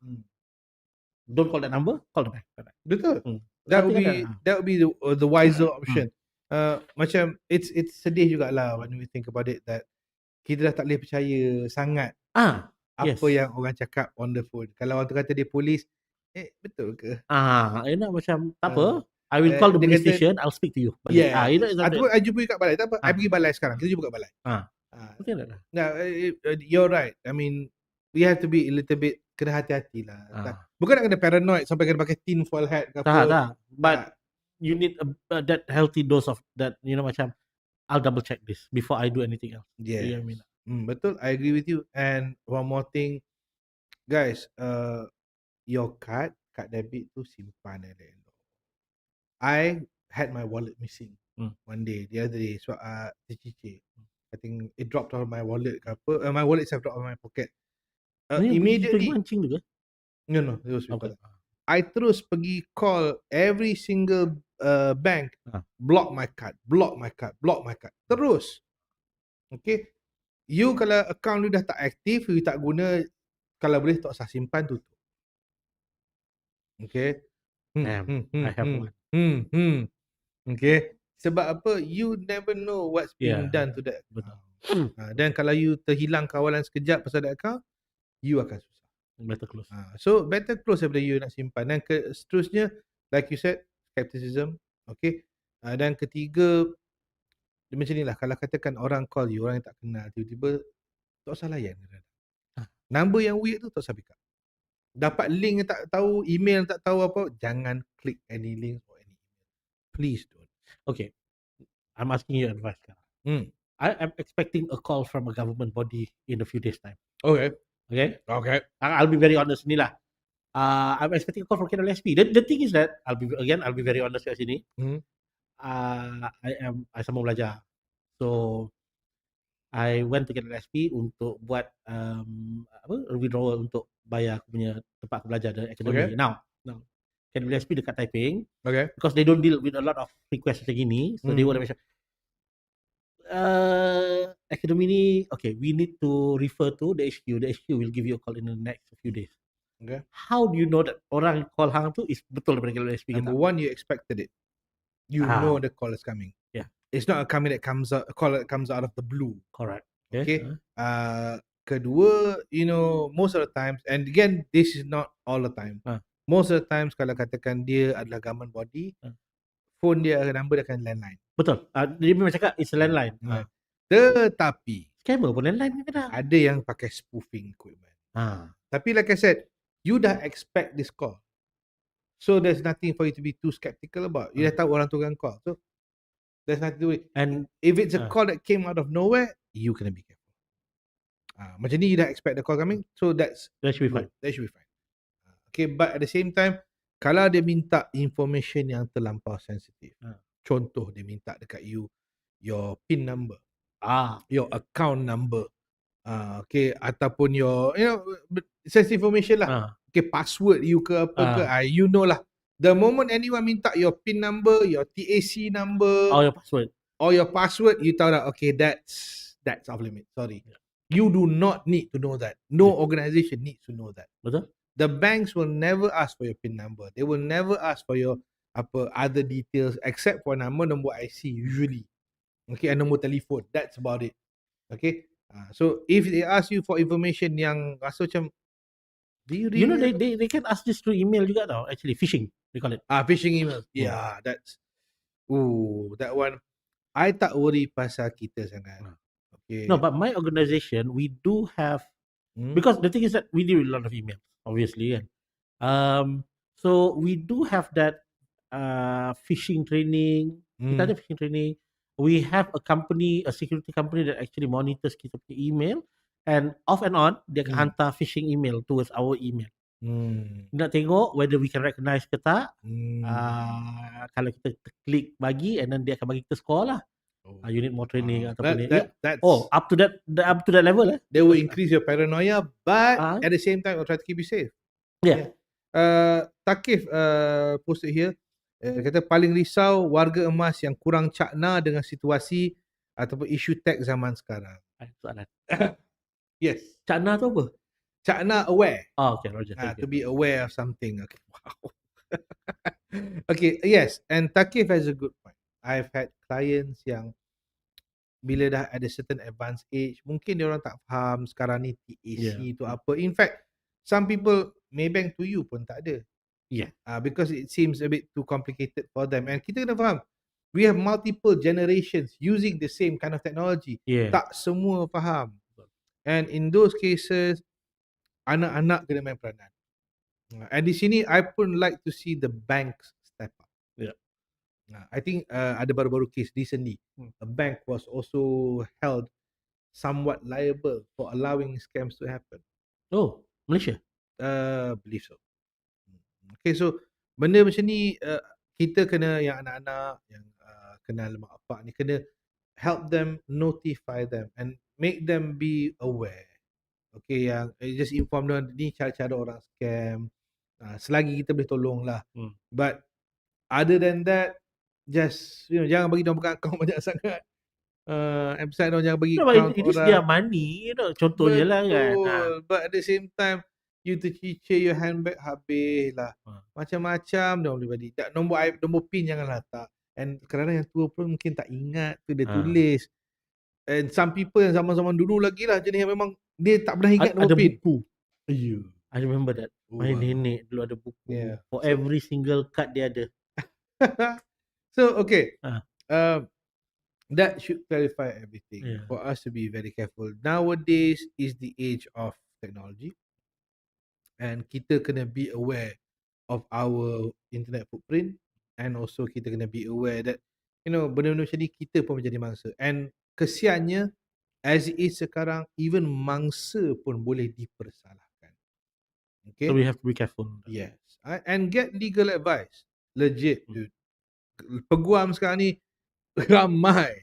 Don't call that number, call the bank. Betul. That would be the wiser option. Macam it's sedih jugalah when we think about it that kita dah tak boleh percaya sangat apa yang orang cakap on the phone. Kalau orang tu kata dia polis, betul ke? Enak macam tak apa. I will call the police station, I'll speak to you. I jumpa you kat balai. Tak apa, I pergi balai sekarang. Kita jumpa kat balai. Betul tak? You're right. I mean, we have to be a little bit, kena hati-hati lah. Bukan nak kena paranoid sampai kena pakai tin foil hat ke apa. Tak. But you need that healthy dose of that, you know, macam I'll double check this before I do anything else. Yeah. You know what I mean? Betul, I agree with you. And one more thing, guys, your card debit tu simpan ada. I had my wallet missing one day, the other day. So tercicir. I think it dropped out of my wallet ke apa. My wallet itself dropped out of my pocket. Immediately. No, it was before that. I terus pergi call every single bank, block my card. Terus. Okay. You kalau account you dah tak aktif, you tak guna, kalau boleh tak usah simpan, tutup. Okay. I have one. Okay. Sebab apa? You never know what's being done to that. Betul. Dan kalau you terhilang kawalan sekejap pasal that account, you akan susah. Better close. So better close daripada you nak simpan. Dan seterusnya, like you said, skepticism. Okay. Dan ketiga, macam ni lah, kalau katakan orang call you, orang yang tak kenal, tiba-tiba tak usah layan. Number yang weird tu tak usah pick up. Dapat link yang tak tahu, email yang tak tahu apa, jangan click any link or any email. Please don't. Okay, I'm asking you advice. I am expecting a call from a government body in a few days time. Okay. I'll be very honest ni lah. I'm expecting a call from KWSP. The thing is that I'll be very honest kat sini. I sama belajar. So I went to KWSP untuk buat withdrawal untuk bayar aku punya tempat aku belajar the academy. Now KWSP dekat Taiping. Because they don't deal with a lot of requests macam gini. So they would have mentioned academy ni, okay, we need to refer to the HQ. The HQ will give you a call in the next few days. Okay. How do you know that orang call hang tu is betul daripada KWSP? Number one, you expected it. You know the call is coming. Yeah. It's not a coming that comes out, a call that comes out of the blue. Correct. Okay. Kedua, you know, most of the times, and again, this is not all the time. Most of the times, kalau katakan dia adalah government body, phone dia, number dia akan landline. Betul. Dia memang cakap it's a landline. Tetapi scammer pun landline kadang. Ada yang pakai spoofing equipment. Tapi like I said, you dah expect this call. So there's nothing for you to be too skeptical about. You dah tahu orang tu akan call. So there's nothing to do with. And If it's a call that came out of nowhere, you kena be careful. Macam ni you dah expect the call coming, so that should be fine. That should be fine. Okay, but at the same time, kalau dia minta information yang terlampau sensitif, contoh dia minta dekat you your PIN number, your account number, okay, ataupun your sensitive information lah. Okay, password you ke apa ke, you know lah. The moment anyone minta your PIN number, your TAC number, or your password, you tahu dah, okay, that's off limit. Sorry. You do not need to know that. No organization needs to know that. Betul? The banks will never ask for your PIN number. They will never ask for your other details except for nama, nombor IC usually. Okay, and nombor telefon. That's about it. Okay. So if they ask you for information yang rasa macam, do you really? You know they can ask this through email juga tau. Actually, phishing they call it. Phishing email. Yeah, that's. That one. I tak worry pasal kita sangat. Okay. No, but my organization, we do have, because the thing is that we deal with a lot of emails, obviously. So we do have that phishing training. Kita ada phishing training. We have a security company that actually monitors kita punya email, and off and on, dia akan hantar phishing email towards our email. Nak tengok whether we can recognize ke tak. Kalau kita klik bagi, and then dia akan bagi kita score lah. You need more training ataupun that's up to that level. They will increase your paranoia, but at the same time, will try to keep you safe. Yeah. Takif posted here. Kata paling risau warga emas yang kurang cakna dengan situasi ataupun isu tech zaman sekarang. Soalan. Yes. Cakna tu apa? Cakna aware. Okay, Roger. To be aware of something. Okay. Wow. Okay, yes. And Takif has a good point. I've had clients yang bila dah ada certain advanced age, mungkin dia orang tak faham sekarang ni TAC tu apa. In fact, some people Maybank to you pun tak ada. Yeah. Because it seems a bit too complicated for them. And kita kena faham, we have multiple generations using the same kind of technology. Yeah. Tak semua faham. And in those cases, anak-anak kena main peranan. And di sini, I pun like to see the banks step up. Yeah. I think ada baru-baru case recently. A bank was also held somewhat liable for allowing scams to happen. Oh, Malaysia? Believe so. Okay, so benda macam ni kita kena, yang anak-anak yang kenal mak bapak ni, kena help them, notify them and make them be aware. Okay, yang just inform them ni cara-cara orang scam. Selagi kita boleh tolong lah. But other than that, just jangan bagi dia buka akaun banyak sangat. Emphasize dia jangan bagi akaun it is their money, contohnya lah kan. But at the same time, you tercicir your handbag habis lah. Macam-macam dia boleh bagi. Nombor PIN jangan letak. And kadang-kadang yang tua pun mungkin tak ingat tu dia tulis. And some people yang zaman-zaman dulu lagi lah jenis yang memang dia tak pernah ingat nombor PIN. Ada buku. I remember that. My nenek dulu ada buku. For every single card dia ada. So okay, that should clarify everything for us to be very careful. Nowadays is the age of technology, and kita kena be aware of our internet footprint, and also kita kena be aware that benda-benda macam ni kita pun menjadi mangsa. And kesiannya, as it is sekarang, even mangsa pun boleh dipersalahkan. Okay, so we have to be careful. Yes, and get legal advice. Legit, dude. Peguam sekarang ni ramai.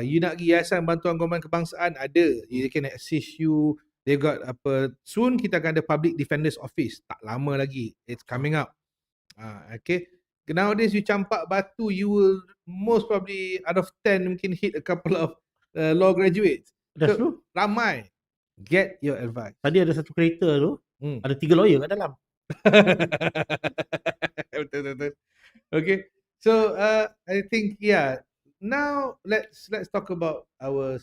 You nak pergi Yayasan Bantuan Golongan Kebangsaan, ada. They can assist you. They got apa. Soon kita akan ada Public Defender's Office. Tak lama lagi. It's coming up. Okay. Nowadays you campak batu, you will most probably out of 10 mungkin hit a couple of law graduates. That's true. Ramai. Get your advice. Tadi ada satu kereta tu, ada 3 lawyer kat dalam. Betul. Okay. So I think now let's talk about our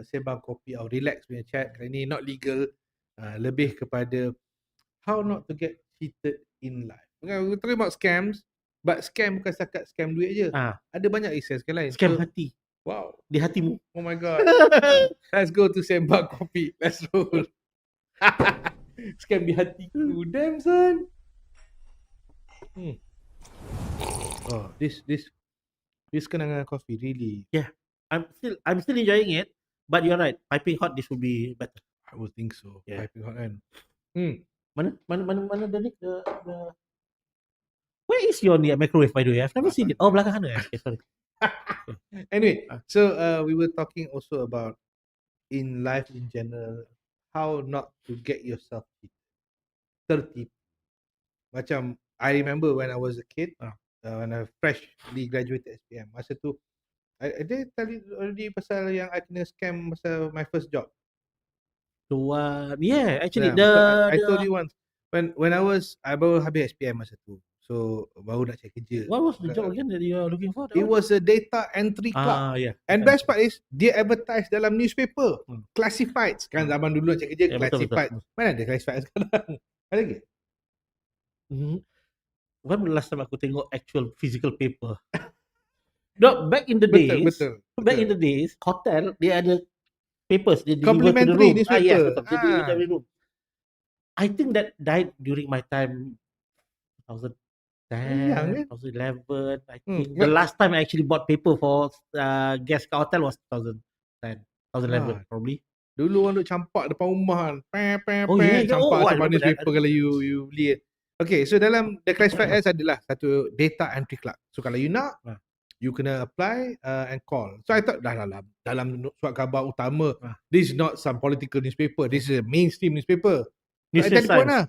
Sembang Kopi, our relax punya chat kali ni, not legal, lebih kepada how not to get cheated in life. We're talking about scams, but scam bukan setakat scam duit je. Ada banyak scam lain. Scam hati. Wow, di hatimu. Oh my god. Let's go to Sembang Kopi. Let's roll. Scam di hatiku. Damn son. Oh, this kenangan coffee really. Yeah, I'm still enjoying it, but you're right. Piping hot, this will be better. I would think so. Yeah. Piping hot kan. Mana the where is your microwave, by the way? I've never seen it. Oh, belakang sana. Okay, sorry. Anyway, so we were talking also about in life in general how not to get yourself tertipu. Macam I remember when I was a kid, when I freshly graduated SPM, masa tu I did tell you already pasal yang I kena scam pasal my first job. The one, yeah, actually Yeah, I told you once when I baru habis SPM masa tu. So baru nak cari kerja. What was the job again that you are looking for? It was a data entry clerk. Yeah. And best part is dia advertise dalam newspaper. Classifieds. Kan zaman dulu nak cari kerja, Yeah, classified. betul. Mana ada classified sekarang? Ada ke? When was the last time aku tengok actual physical paper? No, back in the days. Betul. Back in the days, hotel dia ada papers dia deliver to the Complimentary room. newspaper. Yes, betul. Dia deliver to every room. I think that died during my time 2010, 2011. I think the last time I actually bought paper for guest kat hotel was 2010, 2011 probably. Dulu orang duk campak depan rumah kan. Yeah. Campak depan newspaper kalau you beli. Okay, so dalam the classified ads adalah satu data entry clerk. So kalau you nak, you kena apply and call. So I thought dalam surat khabar utama, this is not some political newspaper. This is a mainstream newspaper. So I telephone lah.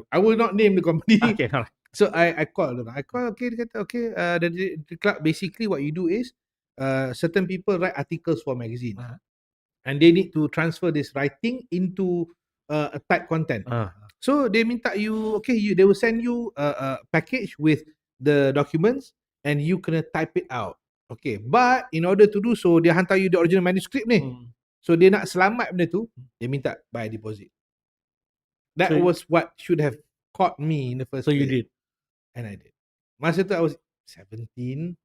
I will not name the company. Okay. So I call. Okay, dia kata okay. The clerk basically what you do is certain people write articles for magazine, and they need to transfer this writing into a type content. So they minta you, they will send you a package with the documents and you kena type it out. Okay, but in order to do so, dia hantar you the original manuscript ni. So dia nak selamat benda tu, dia minta buy deposit. That was what should have caught me in the first place. So you did? And I did. Masa tu I was 17.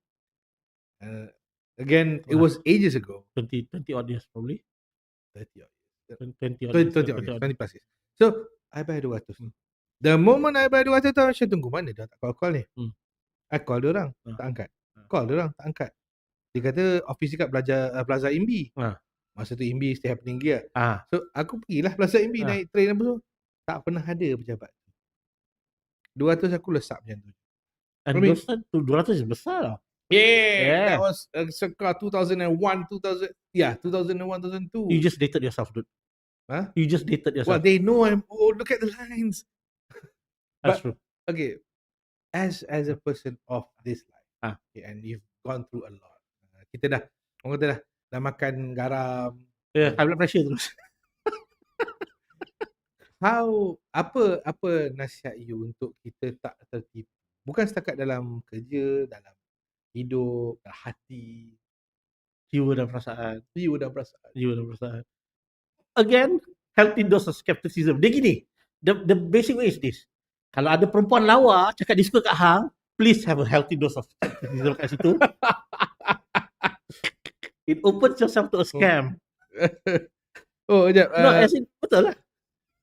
Again, it was ages ago. 20 odd years probably. 30 odd years. 20 plus years. So I buy 200. The moment I buy 200 tu, saya tunggu mana dia tak call ni. I call dia orang, tak angkat. Call dia orang, tak angkat. Dia kata office dekat Plaza Imbi. Masa tu Imbi still happening gear. So aku pergilah Plaza Imbi naik train apa tu. Tak pernah ada pejabat. 200 aku lesap macam tu. And 200 is besar lah. Yeah. That was circa 2001, 2002. You just dated yourself, dude. Huh? You just dated yourself. Well, they know I'm old. Look at the lines. That's true. Okay, as a person of this life, okay, and you've gone through a lot. Kita orang kata dah makan garam. Yeah, high blood pressure terus. Apa nasihat you untuk kita tak tertipu? Bukan setakat dalam kerja, dalam hidup, dalam hati, jiwa dan perasaan. Again, healthy dose of skepticism. Dia gini, the basic way is this. Kalau ada perempuan lawa cakap dia suka kat hang, please have a healthy dose of skepticism kat situ. It opens yourself to a scam. No, as in, betul lah.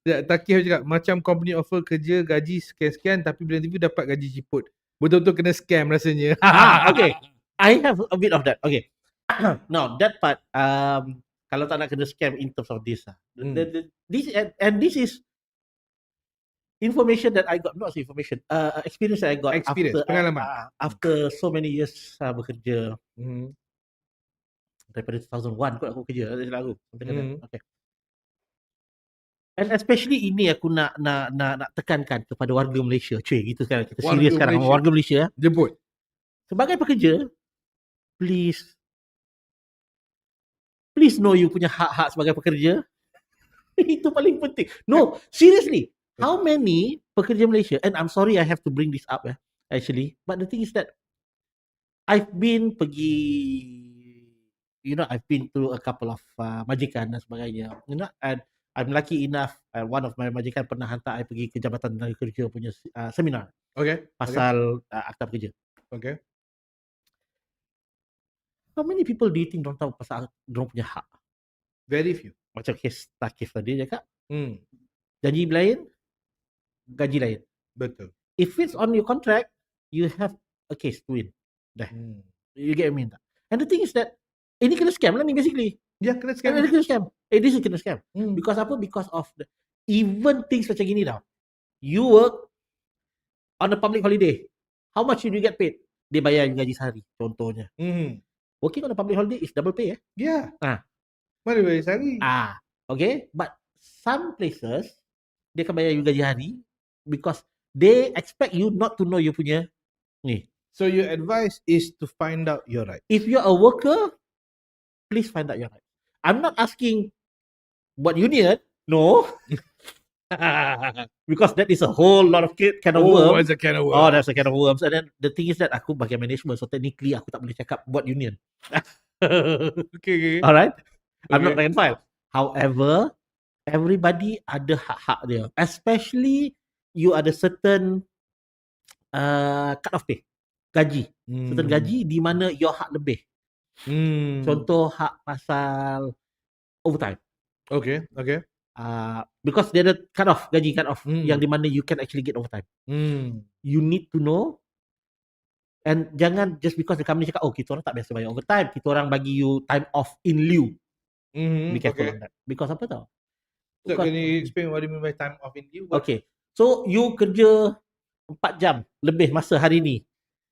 Takih cakap macam company offer kerja gaji sekian-sekian tapi bila interview dapat gaji ciput. Betul-betul kena scam rasanya. Okay. I have a bit of that. Okay. Now, that part, kalau tak nak kena scam in terms of this. This is information that I got, not information, experience that I got pengalaman. After so many years bekerja. Daripada 2001 kot aku kerja. Okay. And especially ini aku nak tekankan kepada warga Malaysia. Cuy, gitu sekarang kita serius sekarang warga Malaysia. Jemput. Sebagai pekerja, please know you punya hak-hak sebagai pekerja. Itu paling penting. No, seriously. How many pekerja Malaysia, and I'm sorry I have to bring this up actually, but the thing is that I've been to a couple of majikan dan sebagainya. And I'm lucky enough, one of my majikan pernah hantar I pergi ke Jabatan Tenaga Kerja punya seminar. Okay. Pasal akta pekerja. Okay. How many people do you think don't tahu pasal dorang punya hak? Very few. Macam kes Takif tadi cakap. Janji lain, gaji lain. Betul. if it's on your contract, you have a case to win. Dah. You get what I mean tak? And the thing is that ini kena scam lah ni basically. Ya, kena scam. Ini kena scam. This is kena scam. Because apa? Because of the even things macam gini tau. You work on a public holiday. How much should you get paid? Dia bayar gaji sehari contohnya. Working on a public holiday is double pay Yeah. Ah. Mana bayar sehari? Okay. But some places dia akan bayar you gaji hari because they expect you not to know you punya ni. So your advice is to find out your right. If you're a worker, please find out your right. I'm not asking what union. No. Because that is a whole lot of can of worms. It's a can of worms. Oh, that's a can of worms. And then the thing is that aku bagian management, so technically aku tak boleh cakap buat union. Okay. Alright? I'm Okay. not rank and file. However, everybody ada hak-hak dia. Especially you ada certain cut off pay. Gaji. Certain gaji di mana your hak lebih. Contoh hak pasal overtime. Okay. Because dia ada cut off yang di mana you can actually get overtime. You need to know, and jangan just because the company cakap kita orang tak biasa bayar overtime, kita orang bagi you time off in lieu. Be careful on that. Because apa tau? So can you explain what do you mean by time off in lieu? Okay. So you kerja 4 jam lebih masa hari ni.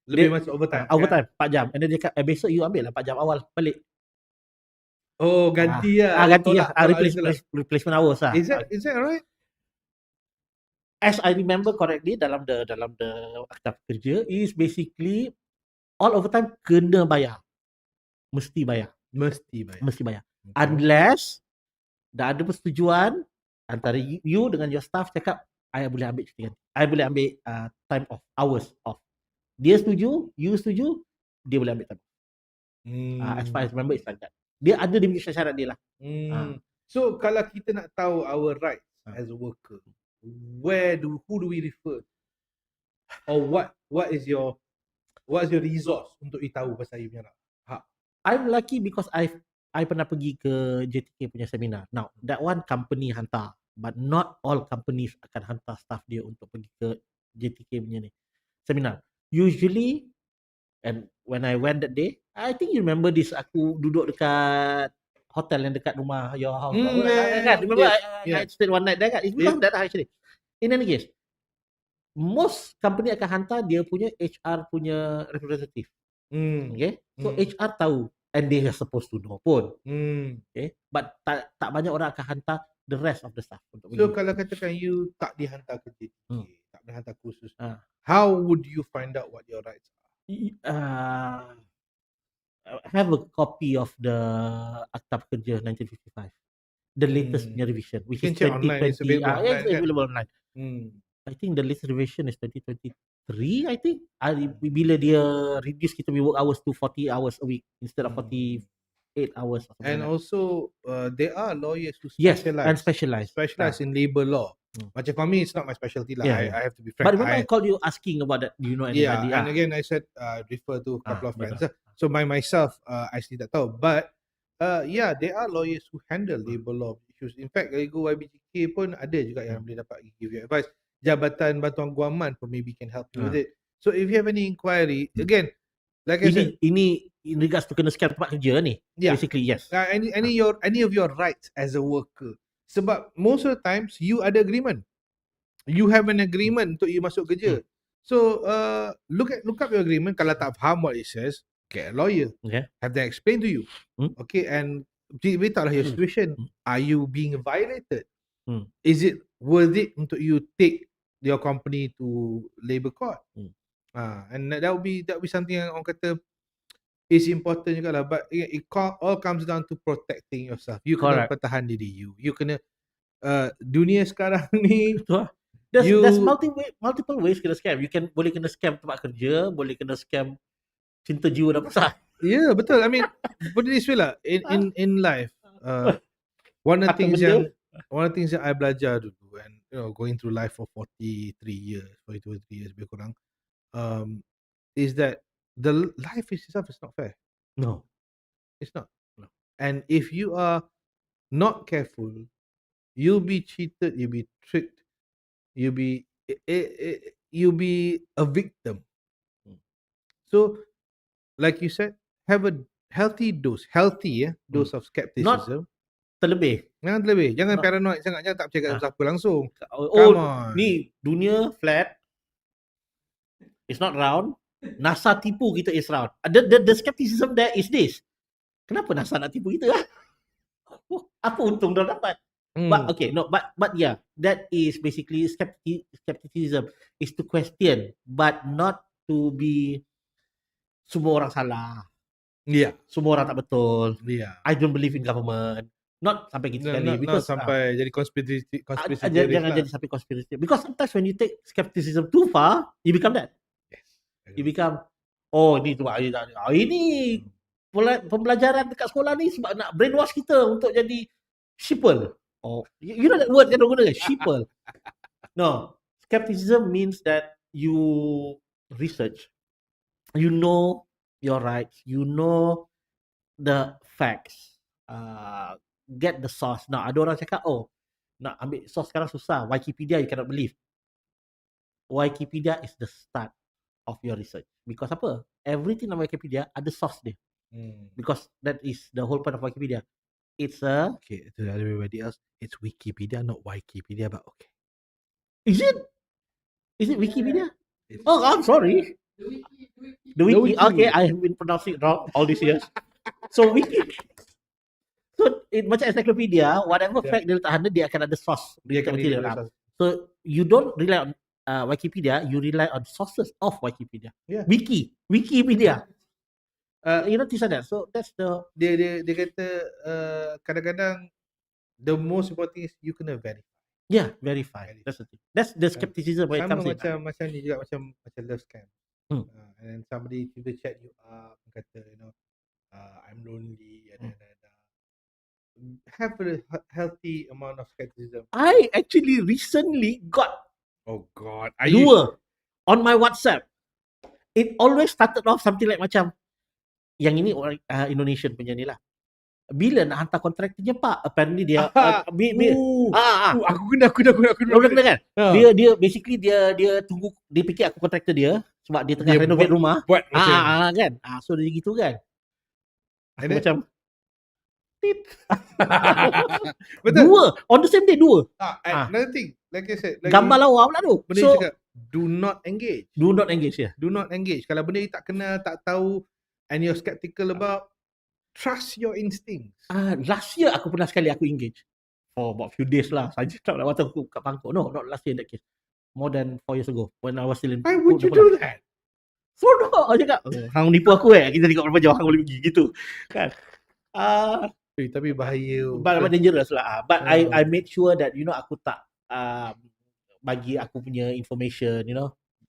Lebih masa overtime. Overtime 4 jam. And then dia cakap besok you ambil lah 4 jam awal balik. Oh, ganti lah. Ganti lah. Replacement hours lah. Is that right? As I remember correctly, dalam the akta kerja is basically all overtime kena bayar. Mesti bayar. Okay. Unless dah ada persetujuan antara you dengan your staff cakap I boleh ambil cuti ganti. I boleh ambil time off, hours off. Dia setuju, you setuju, dia boleh ambil time. As far as I remember it's like that. Dia ada di syarat dia lah. So kalau kita nak tahu our rights as a worker, who do we refer? Or what is your resource untuk you tahu pasal you punya hak? I'm lucky because I pernah pergi ke JTK punya seminar. Now, that one company hantar, but not all companies akan hantar staff dia untuk pergi ke JTK punya ni seminar. Usually, and when I went that day, I think you remember this, aku duduk dekat hotel yang dekat rumah your house. Kan? Remember I stayed one night there kan? It's because that actually. In any case, most company akan hantar dia punya HR punya representative. Okay? So HR tahu and they are supposed to know pun. Okay? But tak banyak orang akan hantar the rest of the staff untuk So kalau katakan you tak dihantar ke JTK, tak dihantar kursus, how would you find out what your rights are? Have a copy of the Akta Pekerja 1955, the latest revision, which is 2020. It's available online. I think the latest revision is 2023. I think bila dia reduce kita work hours to 40 hours a week instead of 48 hours. And also there are lawyers who specialize in labor law. Macam for me, it's not my specialty lah. I have to be frank. But remember I called you asking about that. Do you know anybody? And again I said refer to a couple of friends. So myself, I still tak tahu. But there are lawyers who handle labor law issues. In fact, kalau go YBJK pun ada juga yang boleh dapat give you advice. Jabatan Bantuan Guaman pun maybe can help you with it. So if you have any inquiry, again, like I said, ini in regards to kena scam tempat kerja ni. Basically, yes. Any of your rights as a worker. Sebab most of the times you ada agreement. You have an agreement untuk you masuk kerja. So look up your agreement. Kalau tak faham what it says, get a lawyer. Have them explain to you. Okay, and beritahulah your situation. Are you being violated? Is it worth it untuk you take your company to labor court? And that would be something yang orang kata is important juga lah. But it all comes down to protecting yourself. You kena pertahan diri you. You kena dunia sekarang ni there's multiple ways kena scam. You can boleh kena scam tempat kerja, boleh kena scam cinta jiwa dan pasal. Yeah, betul. I mean, put it this way lah. In life, one of the things yang I belajar dulu, and going through life for 42 years lebih kurang, is that the life itself is not fair. No, it's not. No. And if you are not careful, you'll be cheated, you'll be tricked, you'll be you be a victim. So, like you said, have a healthy dose of skepticism. Terlebih. Jangan terlebih. Jangan paranoid sangat. Jangan tak percaya kat siapa langsung. Oh, Come on. ni dunia flat. It's not round. NASA tipu kita is round. The skepticism there is this. Kenapa NASA nak tipu kita? Apa untung dia dapat? But okay, no, but yeah, that is basically skepticism is to question, but not to be semua orang salah. Yeah. Semua orang tak betul. Yeah. I don't believe in government. Not sampai gitu sekali. Because sampai jadi conspiracy jangan jadi sampai conspiracy. Because sometimes when you take skepticism too far, you become that. Yes. You become, ni tu ini pembelajaran dekat sekolah ni sebab nak brainwash kita untuk jadi sheeple. You know that word yang orang guna kan? Sheeple. No. Skepticism means that you research. You know your rights. You know the facts. Get the source. Now, ada orang cakap, nak ambil source sekarang susah. Wikipedia, you cannot believe. Wikipedia is the start of your research. Because apa? Everything on Wikipedia ada source dia. Because that is the whole point of Wikipedia. It's okay, to everybody else, it's Wikipedia, not Wikipedia, but okay. Is it Wikipedia? I'm sorry. The wiki. Okay, I have been pronouncing it wrong all these years. So wiki. So it macam encyclopedia, whatever fact dia letak handle, dia akan ada source. Dia akan ada. So you don't rely on Wikipedia, you rely on sources of Wikipedia. Yeah. Wikipedia. You notice that. So that's the dia kata kadang-kadang the most important thing is you kena verify. Yeah, verify. That's the thing. That's the skepticism when it comes in. Macam ni juga macam love scam. And then somebody tiba chat you up and kata, I'm lonely and have a healthy amount of skepticism. I actually recently got God. Dua on my WhatsApp. It always started off something like macam yang ini orang Indonesian punya ni lah. Bila nak hantar kontrak kerja Pak, apparently dia aku kena kan. Dia basically dia tunggu, dia fikir aku kontraktor dia sebab dia tengah renovate rumah. Kan. So dia gitu kan. Aku macam betul. Dua on the same day, dua. Another thing, like I said, gambar lawa pula tu. Benda so, cakap, do not engage. Do not engage, ya. Do not engage. Kalau benda you tak kenal, tak tahu, and you're skeptical about, trust your instincts. Last year aku pernah sekali aku engage for about few days lah. Saja tak nak waktu aku kat Bangkok. No, not last year in that case. More than 4 years ago when I was still in. Why would you do that? So no, aku cakap, hang nipu aku kita tengok berapa jauh hang boleh pergi gitu. Kan. Tapi bahaya. But dangerous lah. But I made sure that aku tak bagi aku punya information,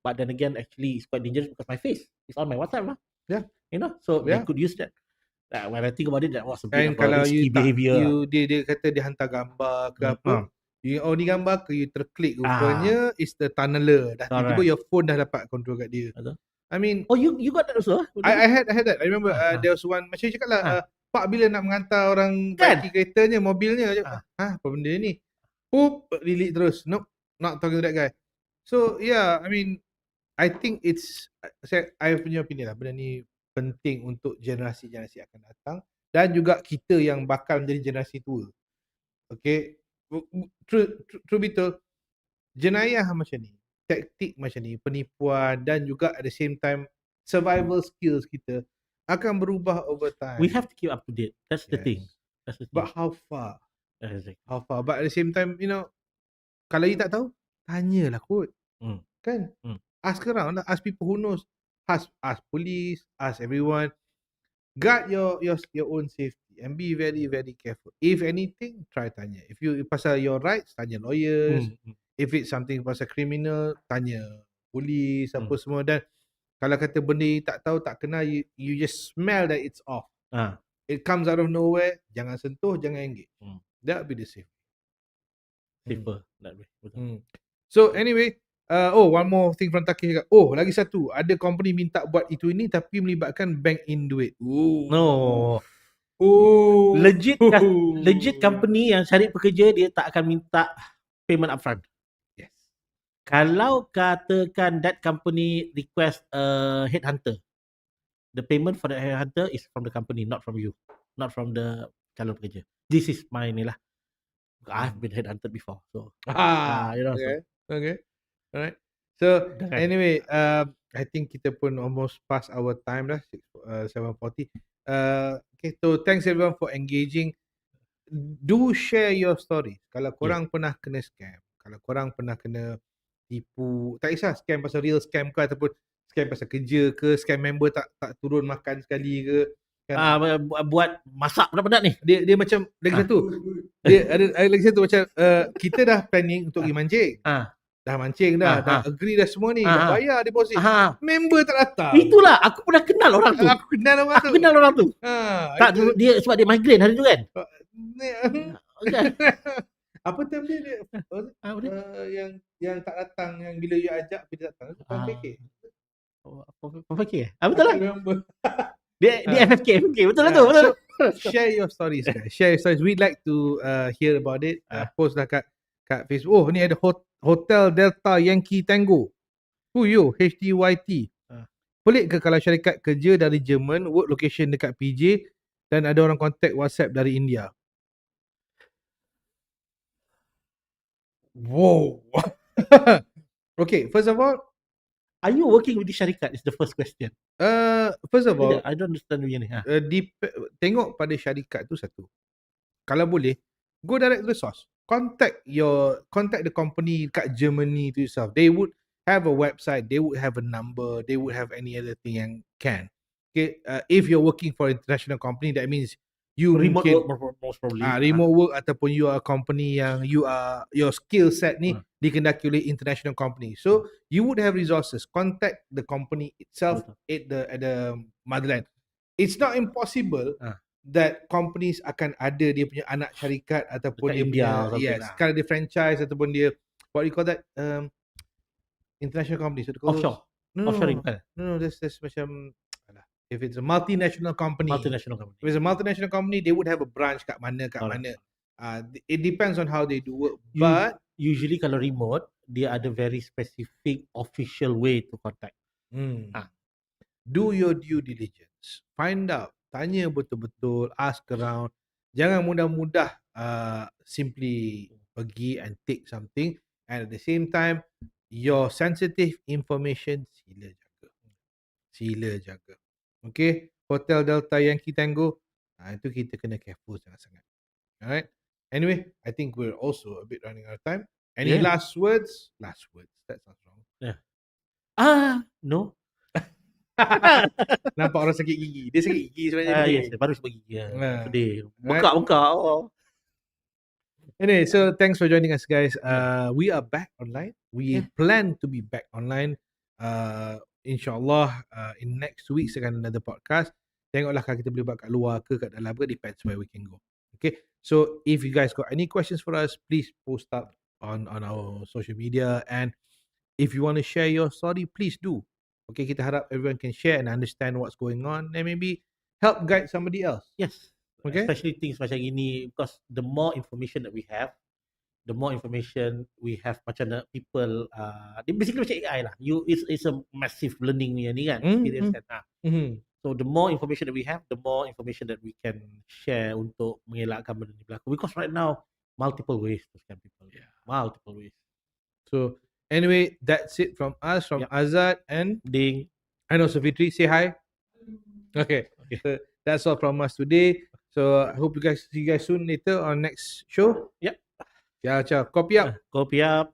But then again, actually it's quite dangerous because my face is on my WhatsApp lah. Yeah. So they could use that. When I think about it, that was a bit of a risky behavior. Dia kata dia hantar gambar ke apa. Ni gambar ke, you terklik rupanya is the tunneler. Dah tiba-tiba your phone dah dapat control kat dia. I mean, you got that also? I had that. I remember there was one, macam cakap lah, Pak bila nak mengantar orang baiki keretanya, mobilnya, apa benda ni? Delete terus. Nope, not talking to that guy. So yeah, I mean, I think I punya opinion lah, benda ni penting untuk generasi-generasi akan datang dan juga kita yang bakal menjadi generasi tua. Okay, true betul. Jenayah macam ni, taktik macam ni, penipuan dan juga at the same time survival skills kita akan berubah over time. We have to keep up to date. That's the thing. But how far? Exactly. How far? But at the same time, kalau you tak tahu, tanyalah kot. Kan? Ask around, ask people who knows. Ask police, ask everyone. Guard your own safety and be very, very careful. If anything, try tanya. If you pasal your rights, tanya lawyers. If it's something pasal criminal, tanya polis, apa semua. Dan kalau kata benda you tak tahu, tak kenal, you just smell that it's off. It comes out of nowhere, jangan sentuh, jangan engage. That will be the safe. Safer that way. So anyway, one more thing from Taki. Lagi satu, ada company minta buat itu ini tapi melibatkan bank in duit. No. Legit company yang cari pekerja, dia tak akan minta payment upfront. Yes. Kalau katakan that company request a headhunter, the payment for the headhunter is from the company, not from you, not from the calon pekerja. This is my ni lah. I've been headhunted before, so you know. Okay. Okay. Alright. So Jangan. anyway, I think kita pun almost past our time dah, 7:40. Okay, so thanks everyone for engaging. Do share your story. Kalau korang pernah kena scam, kalau korang pernah kena tipu, tak kisah scam pasal real scam ke ataupun scam pasal kerja ke, scam member tak turun makan sekali ke. Buat masak penat-penat ni. Dia macam lagi satu. Dia ada lagi satu macam kita dah planning untuk pergi mancing. Dah mancing dah agree dah semua ni, dah bayar deposit. Member tak datang. Itulah aku pernah kenal orang tu. Aku kenal orang tu. Tak dia sebab dia migraine hari tu kan. Apa term dia? Yang tak datang, yang bila you ajak dia datang. PKK. PKK. Betul lah. Dia FFK betul lah tu. So, share your stories guys. Share your stories. We'd like to hear about it. Post lah kat Facebook. Oh, ni ada Hotel Delta Yankee Tango. Yo HTYT. Pelik ke kalau syarikat kerja dari Jerman, work location dekat PJ dan ada orang contact WhatsApp dari India? Wow. Okay, first of all, are you working with the syarikat is the first question. First of all, I don't understand begini. Tengok pada syarikat tu satu. Kalau boleh, go direct to the source. Contact the company kat Germany to yourself. They would have a website, they would have a number, they would have any other thing yang can. Okay, if you're working for an international company, that means you remote mungkin, work most probably. Remote work ataupun you are a company yang your skill set ni dikendaki oleh international company. So you would have resources. Contact the company itself at the motherland. It's not impossible that companies akan ada dia punya anak syarikat ataupun dia India punya kalau dia franchise ataupun dia what do you call that, international companies offshore. Offshoring. No, that's macam if it's a multinational company. If it's a multinational company, they would have a branch kat mana. It depends on how they do work. But usually kalau remote, dia ada very specific official way to contact. Do your due diligence. Find out. Tanya betul-betul. Ask around. Jangan mudah-mudah simply pergi and take something. And at the same time, your sensitive information sila jaga. Okay, Hotel Delta Yankee Tango, itu kita kena careful sangat-sangat. Alright. Anyway, I think we're also a bit running out of time. Any last words? That sounds wrong. No. Nampak orang sakit gigi. Dia sakit gigi sebenarnya. Yes, baru sebab gigi. Sedih. Bengkak. Anyway, so thanks for joining us guys. We are back online. We plan to be back online. InsyaAllah in next week akan another podcast. Tengoklah kalau kita boleh buat kat luar ke kat dalam ke, depends where we can go. Okay, so if you guys got any questions for us, please post up on our social media, and if you want to share your story, please do. Okay, kita harap everyone can share and understand what's going on and maybe help guide somebody else. Yes. Okay. Especially things macam gini, because the more information that we have, macam people basically macam AI lah. It's a massive learning ni kan, experience kan. So the more information that we have, the more information that we can share untuk mengelakkan benda ni berlaku. Because right now multiple ways to scam people. Multiple ways. So anyway, that's it from us, from Azad and Ding, and also Fitri. Say hi. Okay. So that's all from us today. So I hope see you guys soon later on next show. Yep. Ciao. Kopi up. Kopi up.